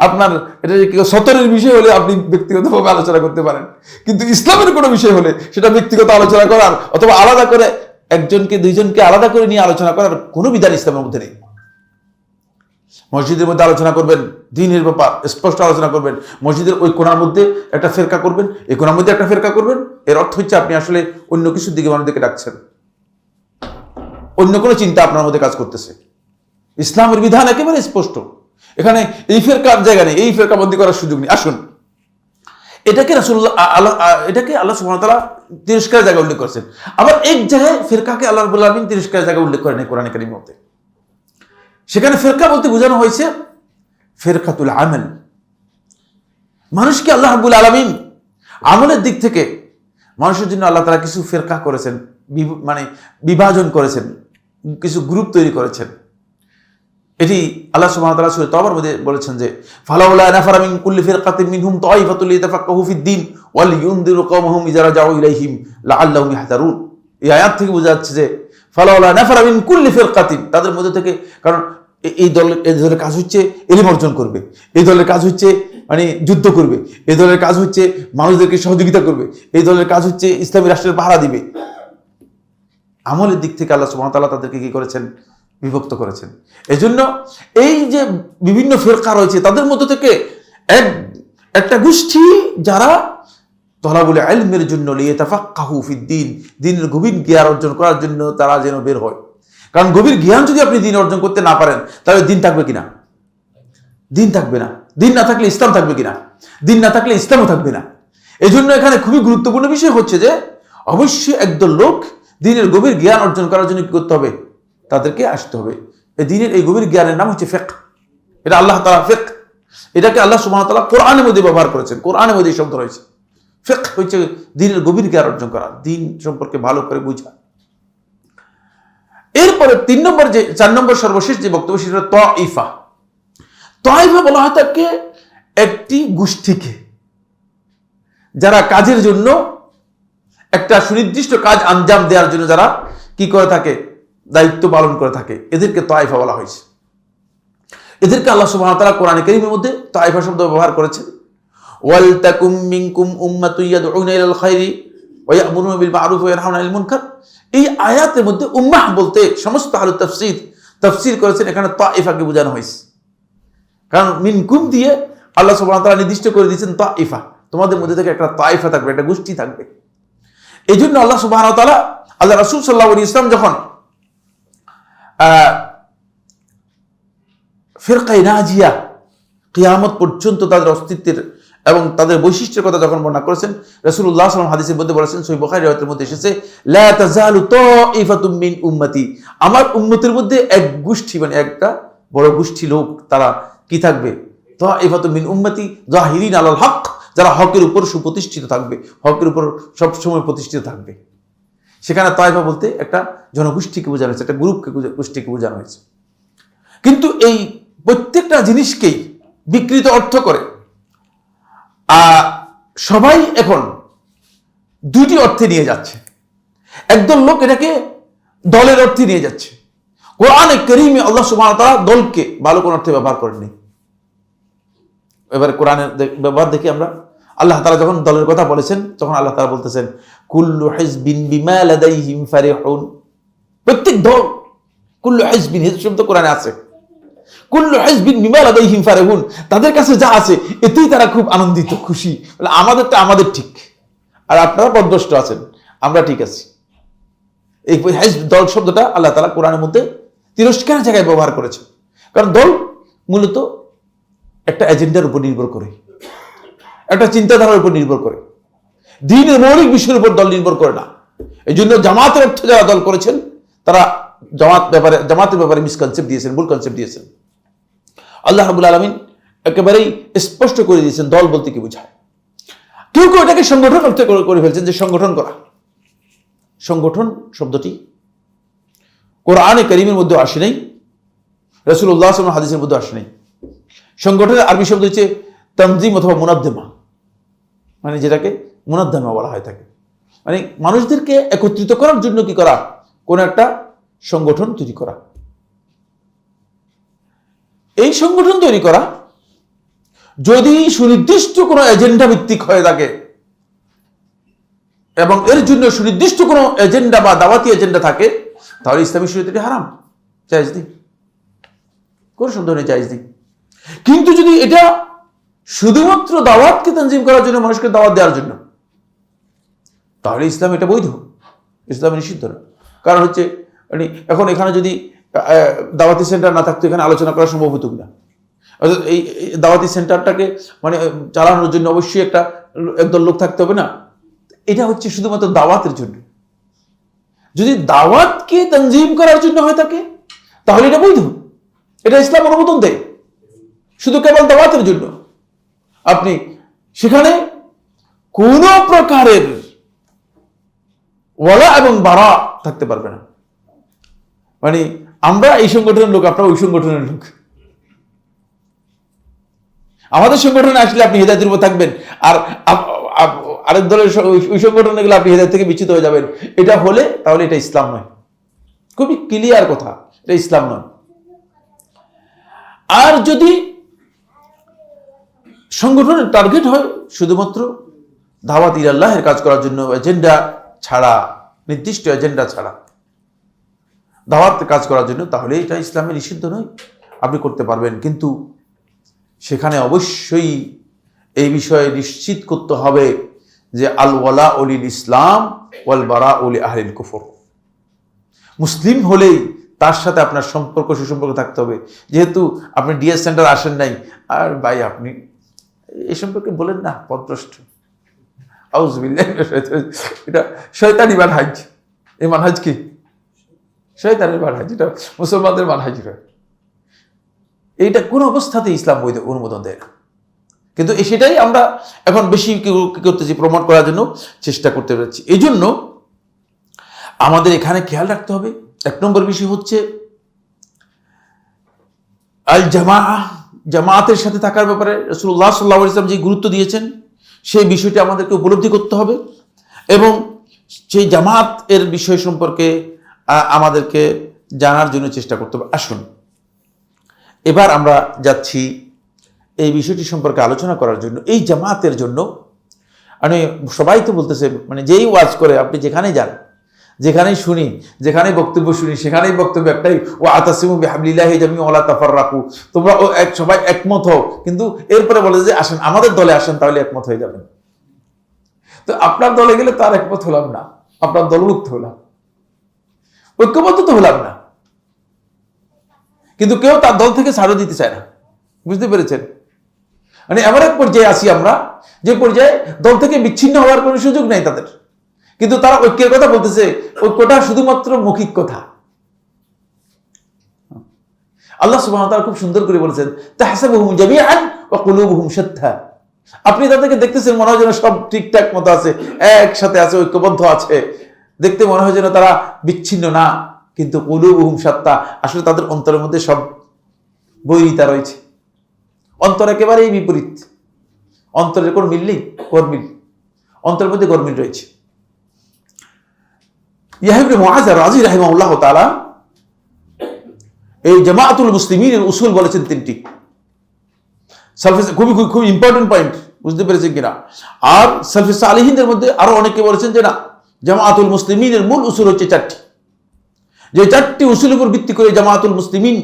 আপনার এটা সতরের বিষয় হলে আপনি ব্যক্তিগতভাবে আলোচনা করতে পারেন। কিন্তু ইসলামের কোনো বিষয় হলে সেটা ব্যক্তিগত আলোচনা করার অথবা আলাদা করে একজনকে দুইজনকে আলাদা করে নিয়ে আলোচনা করার কোনো বিধান ইসলামের মধ্যে নেই। মসজিদের মধ্যে আলোচনা করবেন, দ্বীনের ব্যাপার স্পষ্ট আলোচনা করবেন, মসজিদের ওই কোণার মধ্যে একটা ফেরকা করবেন, এই কোণার মধ্যে একটা ফেরকা করবেন, এর অর্থ হচ্ছে আপনি আসলে অন্য কিছুর দিকে মানুষদেরকে ডাকছেন, অন্য কোনো চিন্তা আপনার মধ্যে কাজ করতেছে। ইসলামের বিধান একেবারে স্পষ্ট, এখানে এই ফেরকার জায়গা নেই, এই ফেরকাবন্দি করার সুযোগ নেই। আসুন, এটাকে আল্লাহ সুবহানাহু ওয়া তাআলা তিরস্কারের জায়গায় উল্লেখ করেছেন। আবার এক জায়গায় ফেরকাকে আল্লাহ রাব্বুল আলামিন তিরস্কারের জায়গায় উল্লেখ করেন কোরআন কারীমের মধ্যে। সেখানে ফেরকা বলতে বোঝানো হয়েছে ফেরকাতুল আমল। মানুষকে আল্লাহ রাব্বুল আলামিন আমলের দিক থেকে মানুষের জন্য আল্লাহ তাআলা কিছু ফেরকা করেছেন, মানে বিভাজন করেছেন, কিছু গ্রুপ তৈরি করেছেন। এটি আল্লাহ সুবহানাহু ওয়া তাআলা সূরা তাওবার মধ্যে বলেছেন যে ফালাউলা নাফারা মিন কুল্লি ফিরকাতিন মিনহুম তাইফাতুল লিতাফাক্কাহু ফিদ-দীন ওয়া লিয়ুনযিরু কওমাহুম ইযা রাজাউ ইলাইহিম লাআল্লাহুম ইয়াহযারুন। এই আয়াত থেকে বোঝা যাচ্ছে যে ফালাউলা নাফারা মিন কুল্লি ফিরকাতিন, তাদের মধ্যে থেকে, কারণ এই দলের কাজ হচ্ছে ইলম অর্জন করবে, এই দলের কাজ হচ্ছে মানে যুদ্ধ করবে, এই দলের কাজ হচ্ছে মানুষদেরকে সহযোগিতা করবে, এই দলের কাজ হচ্ছে ইসলামী রাষ্ট্রের পাহারা দিবে। আমলের দিক থেকে আল্লাহ সুবহানাহু ওয়া তাআলা তাদেরকে কি করেছেন? বিভক্ত করেছেন। এজন্য এই যে বিভিন্ন ফেরকা রয়েছে তাদের মধ্য থেকে একটা গোষ্ঠী যারা তলাবুল ইলমের জন্য লিয়াতাফাক্কাহু ফিদ-দীন, দ্বীনের গভীর জ্ঞান অর্জন করার জন্য তারা যেন বের হয়। কারণ গভীর জ্ঞান যদি আপনি দ্বীন অর্জন করতে না পারেন তাহলে দ্বীন থাকবে কিনা? দ্বীন থাকবে না। দ্বীন না থাকলে ইসলাম থাকবে কিনা? দ্বীন না থাকলে ইসলামও থাকবে না। এজন্য এখানে খুবই গুরুত্বপূর্ণ বিষয় হচ্ছে যে অবশ্যই একদল লোক দ্বীনের গভীর জ্ঞান অর্জন করার জন্য কি করতে হবে? তাদেরকে আসতে হবে। এই দ্বীনের এই গভীর জ্ঞানের নাম হচ্ছে ফিকহ। এটা আল্লাহ তাআলা ফিকহ, এটাকে আল্লাহ সুবহানাহু ওয়া তাআলা কোরআনের মধ্যে ব্যবহার করেছেন। কোরআনের মধ্যে এই শব্দ রয়েছে। ফিকহ হচ্ছে দ্বীনের গভীর জ্ঞান অর্জন করা, দ্বীন সম্পর্কে ভালো করে বোঝা। এরপরে 4 নম্বর সর্বশেষ যে বক্তব্য সেটা তাইফা। তাইফা বলা হয় তাকে একটি গোষ্ঠীকে, যারা কাজের জন্য একটা সুনির্দিষ্ট কাজ আঞ্জাম দেওয়ার জন্য যারা কি করে থাকে, দায়িত্ব পালন করে থাকে, এদেরকে তাইফা বলা হয়েছে। এদেরকে আল্লাহ সুবহানাহু ওয়া তাআলা কোরআনে কারীমের মধ্যে তায়েফা শব্দ ব্যবহার করেছেন। ওয়াল তাকুম মিনকুম উম্মাতুন ইয়াদউনা ইলাল খায়রি ওয়া ইয়া'মুরুনা বিল মা'রুফ ওয়া ইয়ানহাউনা আনিল মুনকার। এই আয়াতের মধ্যে উম্মাহ বলতে সমস্ত আহলুত তাফসীর করেছেন এখানে তায়েফাকে বোঝানো হয়েছে। কারণ মিনকুম দিয়ে আল্লাহ সুবহানাহু ওয়া তাআলা নির্দিষ্ট করে দিয়েছেন তায়েফা, তোমাদের মধ্যে থেকে একটা তায়েফা থাকবে, একটা গোষ্ঠী থাকবে। এই জন্য আল্লাহ সুবহানাহু ওয়া তাআলা আল্লাহ রাসূল সাল্লাল্লাহু আলাইহি ওয়াসাল্লাম যখন ফিরকায়ে নাজিয়া কিয়ামত পর্যন্ত তাদের অস্তিত্বের এবং তাদের বৈশিষ্ট্যের কথা যখন বর্ণনা করেছেন, রাসূলুল্লাহ সাল্লাল্লাহু আলাইহি ওয়াসাল্লাম হাদিসের মধ্যে বলেছেন, সহিহ বুখারী riwayat-এর মধ্যে এসেছে, লা তাযালু তাইফাতুম মিন উম্মতি, আমার উম্মতের মধ্যে এক গোষ্ঠী মানে একটা বড় গোষ্ঠী লোক তারা কি থাকবে, তাইফাতুম মিন উম্মতি যাহিরিন আলাল হক, যারা হকের উপর সুপ্রতিষ্ঠিত থাকবে, হকের উপর সব সময় প্রতিষ্ঠিত থাকবে। সেখানে তাইফা বলতে একটা জনগোষ্ঠীকে বোঝানো হয়েছে, একটা গ্রুপকে গোষ্ঠীকে বোঝানো হয়েছে। কিন্তু এই প্রত্যেকটা জিনিসকেই বিকৃত অর্থ করে সবাই এখন দুটি অর্থে নিয়ে যাচ্ছে। একদল লোক এটাকে দলের অর্থে নিয়ে যাচ্ছে। কোরআনে কারীমে আল্লাহ সুবহানাহু ওয়া তাআলা দলকে ভালো কোন অর্থে ব্যবহার করেননি। এবার কোরআনের ব্যবহার দেখি আমরা। আল্লাহ তাআলা যখন দলের কথা বলেছেন তখন আল্লাহ তাআলা বলতেছেন, কুল্লু হিজবিন বিমা লাদাইহিম ফারিহুন, প্রত্যেক দল, কুল্লু হিজবিন, হিজব শব্দ কোরআনে আছে, কুল্লু হিজবিন বিমা লাদাইহিম ফারিহুন, তাদের কাছে যা আছে এতেই তারা খুব আনন্দিত, খুশি, আমাদেরটা আমাদের ঠিক, আর আপনারা পথভ্রষ্ট আছেন, আমরা ঠিক আছি। এই হিজব দল শব্দটা আল্লাহ তাআলা কোরআনের মধ্যে তিরস্কারের জায়গায় ব্যবহার করেছে। কারণ দল মূলত একটা এজেন্ডার উপর নির্ভর করে, একটা চিন্তাধারার উপর নির্ভর করে, দ্বীনের মৌলিক বিষয়ের উপর দল নির্ভর করে না। এই জন্য জামাতের অর্থ যারা দল করেছেন তারা জামাতের ব্যাপারে মিসকনসেপ্ট দিয়েছেন, ভুল কনসেপ্ট দিয়েছেন। আল্লাহ রাব্বুল আলামিন একেবারেই স্পষ্ট করে দিয়েছেন দল বলতে কি বোঝায়। কেউ কেউ এটাকে সংগঠন অর্থ করে ফেলছেন, যে সংগঠন করা। সংগঠন শব্দটি কোরআনে কারীমের মধ্যে আসে নাই, রাসূলুল্লাহ সাল্লাল্লাহু আলাইহি ওয়াসাল্লাম হাদিসের মধ্যে আসে নাই। সংগঠনের আরবি শব্দ হচ্ছে তানজিম অথবা মুনাদ্দেমা, মানে যেটাকে মুনাদ্দেমা বলা হয় থাকে, মানে মানুষদেরকে একত্রিত করার জন্য কি করা, কোন একটা সংগঠন তৈরি করা। এই সংগঠন তৈরি করা যদি সুনির্দিষ্ট কোনো এজেন্ডা ভিত্তিক হয়ে থাকে এবং এর জন্য সুনির্দিষ্ট কোনো এজেন্ডা বা দাওয়াতি এজেন্ডা থাকে, তাহলে ইসলামী শরীয়তে হারাম, জায়েজ নেই, কোনো সন্দেহ নেই, জায়েজ নেই। কিন্তু যদি এটা শুধুমাত্র দাওয়াতকে তানজিম করার জন্য, মানুষকে দাওয়াত দেওয়ার জন্য, তাহলে ইসলাম এটা বৈধ, ইসলাম নিষিদ্ধ না। কারণ হচ্ছে মানে এখন এখানে যদি দাওয়াতি সেন্টার না থাকতো, এখানে আলোচনা করা সম্ভব হতো কিনা। এই দাওয়াতি সেন্টারটাকে মানে চালানোর জন্য অবশ্যই একদল লোক থাকতে হবে না। এটা হচ্ছে শুধুমাত্র দাওয়াতের জন্য। যদি দাওয়াতকে তানজিম করার জন্য হয়ে থাকে তাহলে এটা বৈধ, এটা ইসলাম অনুমোদন দেয়। শুধু কেবল দাওয়াতের জন্য আপনি সেখানে কোন প্রকারের ওয়ালা এবং বারা থাকতে পারবে না। মানে আমরা এই সংগঠনের লোক, আপনারা ওই সংগঠনের লোক। আমাদের সংগঠনে আসলে আপনি হেদায়েতের উপর থাকবেন, আর আরেক দলের ওই সংগঠনে গেলে আপনি হেদায়েত থেকে বিচ্যুত হয়ে যাবেন। এটা হলে তাহলে এটা ইসলাম নয়। খুবই ক্লিয়ার কথা, এটা ইসলাম নয়। আর যদি সংগঠনের টার্গেট হয় শুধুমাত্র দাওয়াত ইলাল্লাহের কাজ করার জন্য, এজেন্ডা ছাড়া, নির্দিষ্ট এজেন্ডা ছাড়া দাওয়াত কাজ করার জন্য, তাহলে এটা ইসলামে নিষিদ্ধ নয়, আপনি করতে পারবেন। কিন্তু সেখানে অবশ্যই এই বিষয়ে নিশ্চিত করতে হবে যে আল ওয়ালা লিল ইসলাম ওয়াল বারা লিল আহলিল কুফর। মুসলিম হলেই তার সাথে আপনার সম্পর্ক, সুসম্পর্ক থাকতে হবে। যেহেতু আপনি ডিএস সেন্টার আসেন নাই, আর ভাই আপনি এই সম্পর্কে বলেন না, পথভ্রষ্ট, আউযুবিল্লাহ, এটা শয়তানি মানহাজ। এই মানহাজ কি? শয়তানের মানহাজ, এটা মুসলমানদের মানহাজ নয়। এইটা কোন অবস্থাতে ইসলাম বৈধ অনুমোদন দেয় না। কিন্তু সেটাই আমরা এখন বেশি কি করতেছি, প্রমোট করার জন্য চেষ্টা করতে পারছি। এই জন্য আমাদের এখানে খেয়াল রাখতে হবে, এক নম্বর বিষয় হচ্ছে আল জামাতের সাথে থাকার ব্যাপারে রাসূলুল্লাহ সাল্লাল্লাহু আলাইহি ওয়াসাল্লাম যে গুরুত্ব দিয়েছেন, সেই বিষয়টি আমাদেরকে উপলব্ধি করতে হবে এবং সেই জামাত এর বিষয় সম্পর্কে আমাদেরকে জানার জন্য চেষ্টা করতে হবে। আসুন এবার আমরা যাচ্ছি এই বিষয়টি সম্পর্কে আলোচনা করার জন্য। এই জামাতের জন্য মানে সবাই তো বলতেছে, মানে যেই ওয়াজ করে আপনি যেখানেই যান, যেখানেই শুনি, যেখানেই বক্তব্য শুনি, সেখানেই বক্তব্য একটাই, ও আতাসিমু বিহাবলিল্লাহি জামিআন ওয়া লা তাফাররাকু, তোমরা সবাই একমত হও। কিন্তু এরপরে বলে যে আসেন আমাদের দলে আসেন, তাহলে একমত হয়ে যাবেন। তো আপনার দলে গেলে তার একমত হলাম না, আপনার দলভুক্ত হলাম, ঐক্যবদ্ধ তো হলাম না। কিন্তু কেউ তার দল থেকে ছাড়ও দিতে চায় না, বুঝতে পেরেছেন? মানে এমন এক পর্যায়ে আসি আমরা, যে পর্যায়ে দল থেকে বিচ্ছিন্ন হওয়ার কোনো সুযোগ নেই তাদের, কিন্তু তারা ঐক্যের কথা বলতেছে। ঐক্যটা শুধুমাত্র মৌখিক কথা। আল্লাহ সুবহানাহু ওয়া তাআলা খুব সুন্দর করে বলেছেন, তাহসাবুহুম জামিআন ওয়া কুলুবুহুম শাত্তা। আপনি তাদেরকে দেখতেছেন মনে হয় যেন সব ঠিকঠাক মতো আছে, একসাথে আছে, ঐক্যবদ্ধ আছে, দেখতে মনে হয় যেন তারা বিচ্ছিন্ন না, কিন্তু কুলুবুহুম শাত্তা, আসলে তাদের অন্তরের মধ্যে সব বৈরিতা রয়েছে। অন্তর একেবারেই বিপরীত, অন্তরের কোন মিল নেই, গরমিল, অন্তরের মধ্যে গরমিল রয়েছে। ইয়াহইয়া ইবনে মুআয রাজি রাহিমাহুল্লাহ তাআলা এই জামাআতুল মুসলিমিনের উসুল বলেছেন তিনটি। খুব ইম্পর্টেন্ট পয়েন্ট, বুঝতে পেরেছেন কিনা? আর সালফে সালিহিনদের মধ্যে আরো অনেকে বলেছেন যে না, জামাআতুল মুসলিমিনের মূল উসুল হচ্ছে চারটি, যে চারটি উসুলের উপর ভিত্তি করে জামাআতুল মুসলিমিন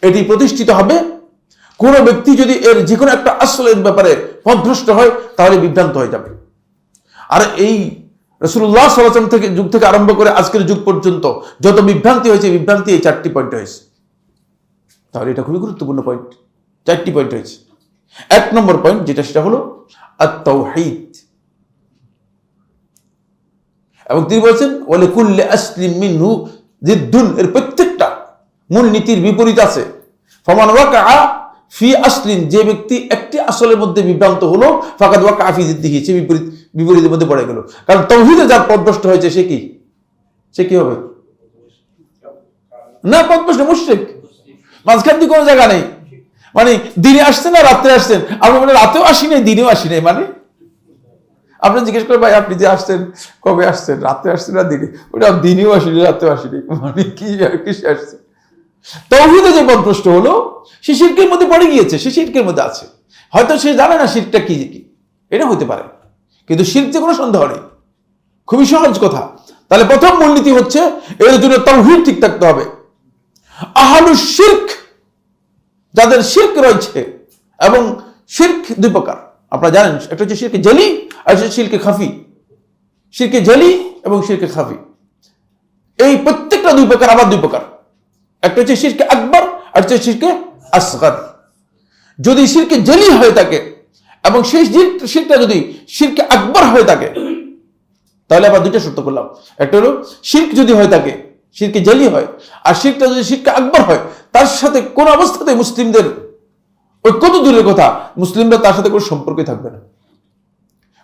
এটি প্রতিষ্ঠিত হবে। কোন ব্যক্তি যদি এর যে কোনো একটা আসলের ব্যাপারে পথভ্রষ্ট হয়, তাহলে বিভ্রান্ত হয়ে যাবে। আর এই রাসূলুল্লাহ সাল্লাল্লাহু আলাইহি ওয়াসাল্লাম থেকে যুগ থেকে আরম্ভ করে আজকের যুগ পর্যন্ত যত বিভ্রান্তি হয়েছে, বিভ্রান্তি এই চারটি পয়েন্ট হয়েছে। তাহলে এটা খুবই গুরুত্বপূর্ণ পয়েন্ট, চারটি পয়েন্ট হয়েছে। এক নম্বর পয়েন্ট যেটা, সেটা হলো আত-তাওহীদ। এবং তিনি বলেছেন ওয়ালিকুল্লি আসলিম মিনহু জিদ্দুন, এর প্রত্যেকটা মূল নীতির বিপরীত আছে। ফামান ওয়াকাআ ফি আসলিন, যে ব্যক্তি একটি আসলের মধ্যে বিভ্রান্ত হলো, ফাকাদ ওয়াকাআ ফি জিদ্দিহি, সে বিপরীতের মধ্যে পড়ে গেল। কারণ তাওহীদে যার পথভ্রষ্ট হয়েছে সে কি হবে? না, পথভ্রষ্ট মুশরিক, মাঝখান দিয়ে কোনো জায়গা নেই। মানে দিনে আসছেন না রাত্রে আসছেন, আপনি মানে রাতেও আসি নাই, দিনেও আসি নাই। মানে আপনি জিজ্ঞেস করেন ভাই আপনি যে আসছেন কবে আসছেন, রাতে আসছেন না দিনে? ওটা দিনেও আসিনি, রাতেও আসিনি, মানে কি আসছে? তাওহীদে যে পথভ্রষ্ট হলো, সে শিরকের মধ্যে পড়ে গিয়েছে, সে শিরকের মধ্যে আছে। হয়তো সে জানে না শিরকটা কি, এটা হতে পারে, কিন্তু শিরক যে কোনো সন্দেহ নেই, খুবই সহজ কথা। তাহলে প্রথম মূলনীতি হচ্ছে এর জন্য তাওহীদ ঠিক থাকতে হবে। আহলুশ শিরক, যাদের শিরক রয়েছে, এবং শিরক দুই প্রকার আপনারা জানেন, একটা হচ্ছে শিরকে জলি আর হচ্ছে শিরকে খাফি। শিরকে জলি এবং শিরকে খাফি, এই প্রত্যেকটা দুই প্রকার, আবার দুই প্রকার। একটা হচ্ছে শিরকে আকবার আর হচ্ছে শিরকে আসগর। যদি শিরকে জলি হয়ে থাকে এবং সেই শিরকটা যদি শিরকে আকবার হয়ে থাকে, তাহলে আবার দুইটা শর্ত করলাম। একটা হলো শিরক যদি হয়ে থাকে, শিরকে জলি হয়, আর শিরকটা যদি শিরকে আকবার হয়, তার সাথে কোন অবস্থাতে মুসলিমদের ঐক্য তো দূরের কথা, মুসলিমরা তার সাথে কোনো সম্পর্কই থাকবে না।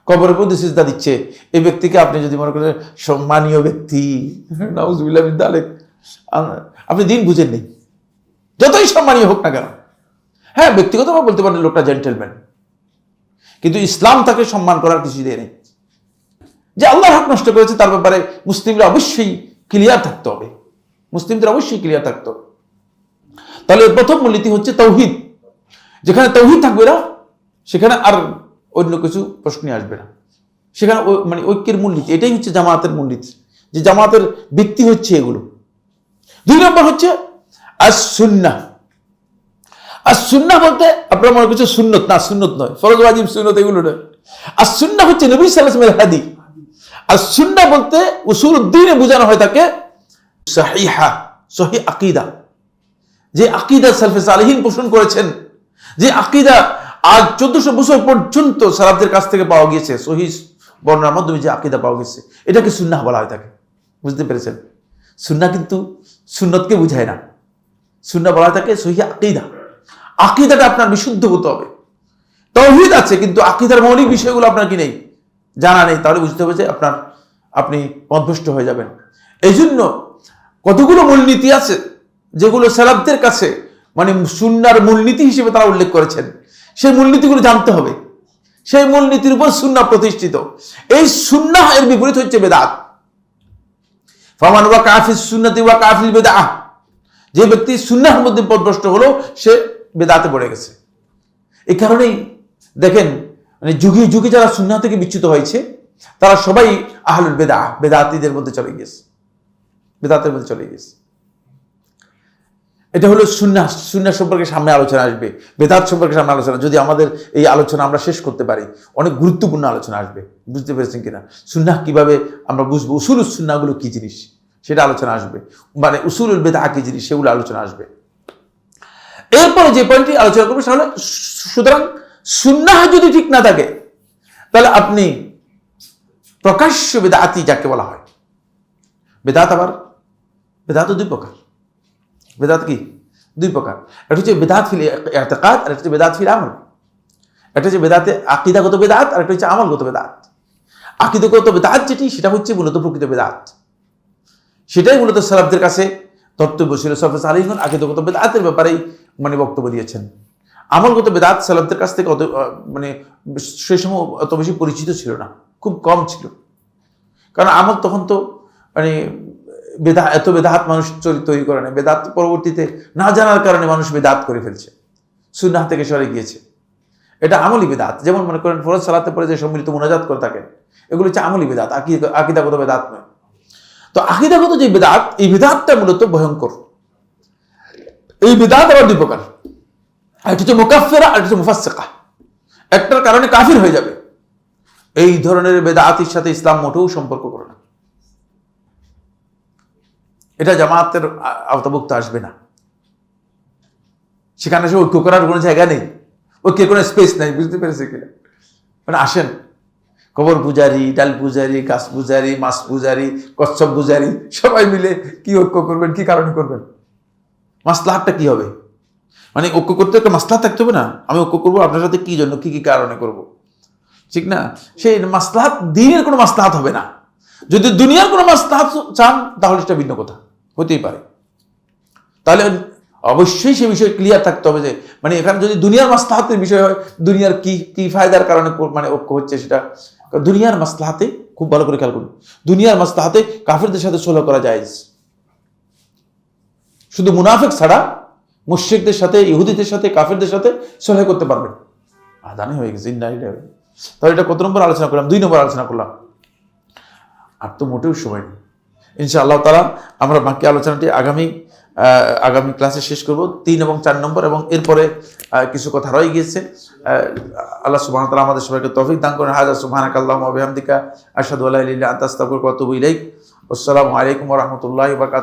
কবরের মধ্যে সিজদা দিচ্ছে, এই ব্যক্তিকে আপনি যদি মনে করেন সম্মানীয় ব্যক্তি, নাউজুবিল্লাহ মিন যালিক, আপনি দিন বুঝেন নেই, যতই সম্মানীয় হোক না কেন। হ্যাঁ, ব্যক্তিগতভাবে বলতে পারেন লোকটা জেন্টেলম্যান, কিন্তু ইসলাম তাকে সম্মান করার কিছু দিয়ে নেই। যে আল্লাহর হক নষ্ট করেছে, তার ব্যাপারে মুসলিমরা অবশ্যই ক্লিয়ার থাকতে হবে, মুসলিমদের অবশ্যই ক্লিয়ার থাকতে হবে। তাহলে প্রথম মূলনীতি হচ্ছে তাওহীদ। যেখানে তাওহীদ থাকবে না, সেখানে আর অন্য কিছু প্রশ্নই আসবে না, সেখানে মানে ঐক্যের মূলনীতি, এটাই হচ্ছে জামাতের মূলনীতি, যে জামাতের ভিত্তি হচ্ছে এগুলো। দুই নম্বর হচ্ছে আস-সুন্নাহ। আস-সুন্নাহ বলতে আপনারা মনে করছেন সুন্নত, না, সুন্নত নয়, ফরজ ওয়াজিব সুন্নত এগুলো নয়। আস-সুন্নাহ হচ্ছে নবী সাল্লাল্লাহু আলাইহি ওয়াসাল্লামের হাদিস। আস-সুন্নাহ বলতে উসুলুদ্দীনে বোঝানো হয় থাকে সহিহা, সহিহ আকীদা, যে আকীদা সালফে সালেহিন পোষণ করেছেন, যে আকীদা আজ 1400 বছর পর্যন্ত সালাফদের কাছ থেকে পাওয়া গিয়েছে, সহিহ বর্ণনার মাধ্যমে যে আকীদা পাওয়া গেছে, এটাকে সুন্নাহ বলা হয় থাকে। বুঝতে পেরেছেন? সুন্নাহ কিন্তু সুন্নতকে বুঝায় না, সুন্নাহ বলা হয় থাকে সহিহ আকীদা। আকীদাটা আপনার বিশুদ্ধ হতে হবে। তাওহীদ আছে কিন্তু আকীদার মৌলিক বিষয়গুলো আপনার কি নেই, জানা নেই, তাহলে বুঝতে হবে যে আপনি পথভ্রষ্ট হয়ে যাবেন। এই জন্য কতগুলো মূলনীতি আছে যেগুলো সালাফদের কাছে মানে সুন্নাহর মূলনীতি হিসেবে তারা উল্লেখ করেছেন, সেই মূলনীতিগুলো জানতে হবে। সেই মূলনীতির উপর সুন্নাহ প্রতিষ্ঠিত। এই সুন্নাহ এর বিপরীত হচ্ছে বেদাত। ফামান ওয়াকা ফিস সুন্নতি ওয়াকা ফিল বিদআহ, যে ব্যক্তি সুন্নাহর মধ্যে পথভ্রষ্ট হলো সে বেদাতে পড়ে গেছে। এই কারণেই দেখেন মানে যুগে যুগে যারা সুন্নাহ থেকে বিচ্যুত হয়েছে তারা সবাই আহলুল বেদাহ, বেদাতীদের মধ্যে চলে গিয়েছে, বেদাতের মধ্যে চলে গিয়েছে। এটা হলো সুন্নাহ। সুন্নাহ সম্পর্কে সামনে আলোচনা আসবে, বেদাত সম্পর্কে সামনে আলোচনা, যদি আমাদের এই আলোচনা আমরা শেষ করতে পারি অনেক গুরুত্বপূর্ণ আলোচনা আসবে। বুঝতে পেরেছেন কিনা? সুন্নাহ কিভাবে আমরা বুঝবো, উসুলুস সুন্নাহগুলো কি জিনিস সেটা আলোচনা আসবে, মানে উসুলুল বেদাহ কি জিনিস সেগুলো আলোচনা আসবে। এরপরে যে পয়েন্টটি আলোচনা করবো সেটা হলো, সুতরাং সুন্নাহ যদি ঠিক না থাকে তাহলে আপনি প্রকাশ্য বেদাতি যাকে বলা হয়। বেদাত আবার বেদাত দুই প্রকার। বেদাত কি? দুই প্রকার। একটা হচ্ছে বেদাত ফিল ইতিকাদ, আর একটা হচ্ছে বেদাত ফিল আমল। একটা হচ্ছে বেদাতে আকীদাগত বেদাত, আর একটা হচ্ছে আমলগত বেদাত। আকীদাগত বেদাত যেটি, সেটা হচ্ছে মূলত প্রকৃত বেদাত, সেটাই মূলত সালাফদের কাছে ধর্তব্য ছিল। সালাফ সালেহীন আকীদাগত বেদাতের ব্যাপারেই মানে বক্তব্য দিয়েছেন। আমলগত বেদাত সালাফদের কাছ থেকে মানে সে সময় অত বেশি পরিচিত ছিল না, খুব কম ছিল। কারণ আমল তখন তো মানে এত বেদাত মানুষ তৈরি করে না। বেদাত পরবর্তীতে না জানার কারণে মানুষ বেদাত করে ফেলছে, সুন্নাহ থেকে সরে গিয়েছে। এটা আমলি বেদাত। যেমন মনে করেন ফরজ সালাতে পরে যে সম্মিলিত মুনাজাত করে থাকেন, এগুলো হচ্ছে আমলি বেদাত, আকীদাগত বেদাত নয়। তো আকীদাগত যে বেদাত, এই বেদাতটা মূলত ভয়ঙ্কর। এই বেদাত আবার দুই প্রকার, একটা হচ্ছে মুকাফফিরা, আর একটা হচ্ছে মুফাসসিকা। একটার কারণে কাফির হয়ে যাবে। এই ধরনের বেদাতের সাথে ইসলাম মোটেও সম্পর্ক করে না, এটা জামাতের আওতাভুক্ত আসবে না। সেখানে সে ঐক্য করার কোনো জায়গা নেই, ঐক্যের কোনো স্পেস নেই। বুঝতে পেরেছে কিনা? মানে আসেন, কবর পূজারি, ডাল পূজারি, গাছ পূজারি, মাছ পূজারি, কচ্ছপ পূজারি সবাই মিলে কি ঐক্য করবেন? কি কারণে করবেন? মাসলাহাতটা কি হবে? মানে ঐক্য করতে একটা মাসলাহাত থাকতে হবে না? আমি ঐক্য করবো আপনার সাথে কি জন্য, কি কি কারণে করব, ঠিক না? সেই মাসলাহাত দ্বীনের কোনো মাসলাহাত হবে না। যদি দুনিয়ার কোনো মাসলাহাত চান তাহলে সেটা ভিন্ন কথা, হতেই পারে। তাহলে অবশ্যই সে বিষয়ে ক্লিয়ার থাকতে হবে যে মানে এখানে যদি দুনিয়ার মাসলাহাতের বিষয় হয়, দুনিয়ার কি কি ফায়দার কারণে মানে ঐক্য হচ্ছে সেটা। দুনিয়ার মাসলাহাতে খুব ভালো করে খেয়াল করুন, দুনিয়ার মাসলাহাতে কাফেরদের সাথে সুলহ করা জায়েজ। শুধু মুনাফিক ছাড়া মুশরিকদের সাথে, ইহুদিদের সাথে, কাফেরদের সাথে সুলহ করতে পারবেন। আদানি হয়ে গেছে, তাহলে এটা কত নম্বর আলোচনা করলাম? 2 নম্বর আলোচনা করলাম। আর তো মোটেও সময় নেই। ইনশাআল্লাহ তাআলা আমরা বাকি আলোচনাটি আগামী ক্লাসে শেষ করব, 3 এবং 4 নম্বর, এবং এরপরে কিছু কথা রয়ে গিয়েছে। আল্লাহ সুবহানাহু ওয়া তাআলা আমাদের সবাইকে তৌফিক দান করেন। হাযা সুবহানাকাল্লাহুম্মা ওয়া বিহামদিকা আশহাদু আল্লা ইলাহা ইল্লা আনতা আস্তাগফিরুকা ওয়া আতুবু ইলাইক। আসসালামু আলাইকুম ওয়া রাহমাতুল্লাহি ওয়া বারাকাতুহু।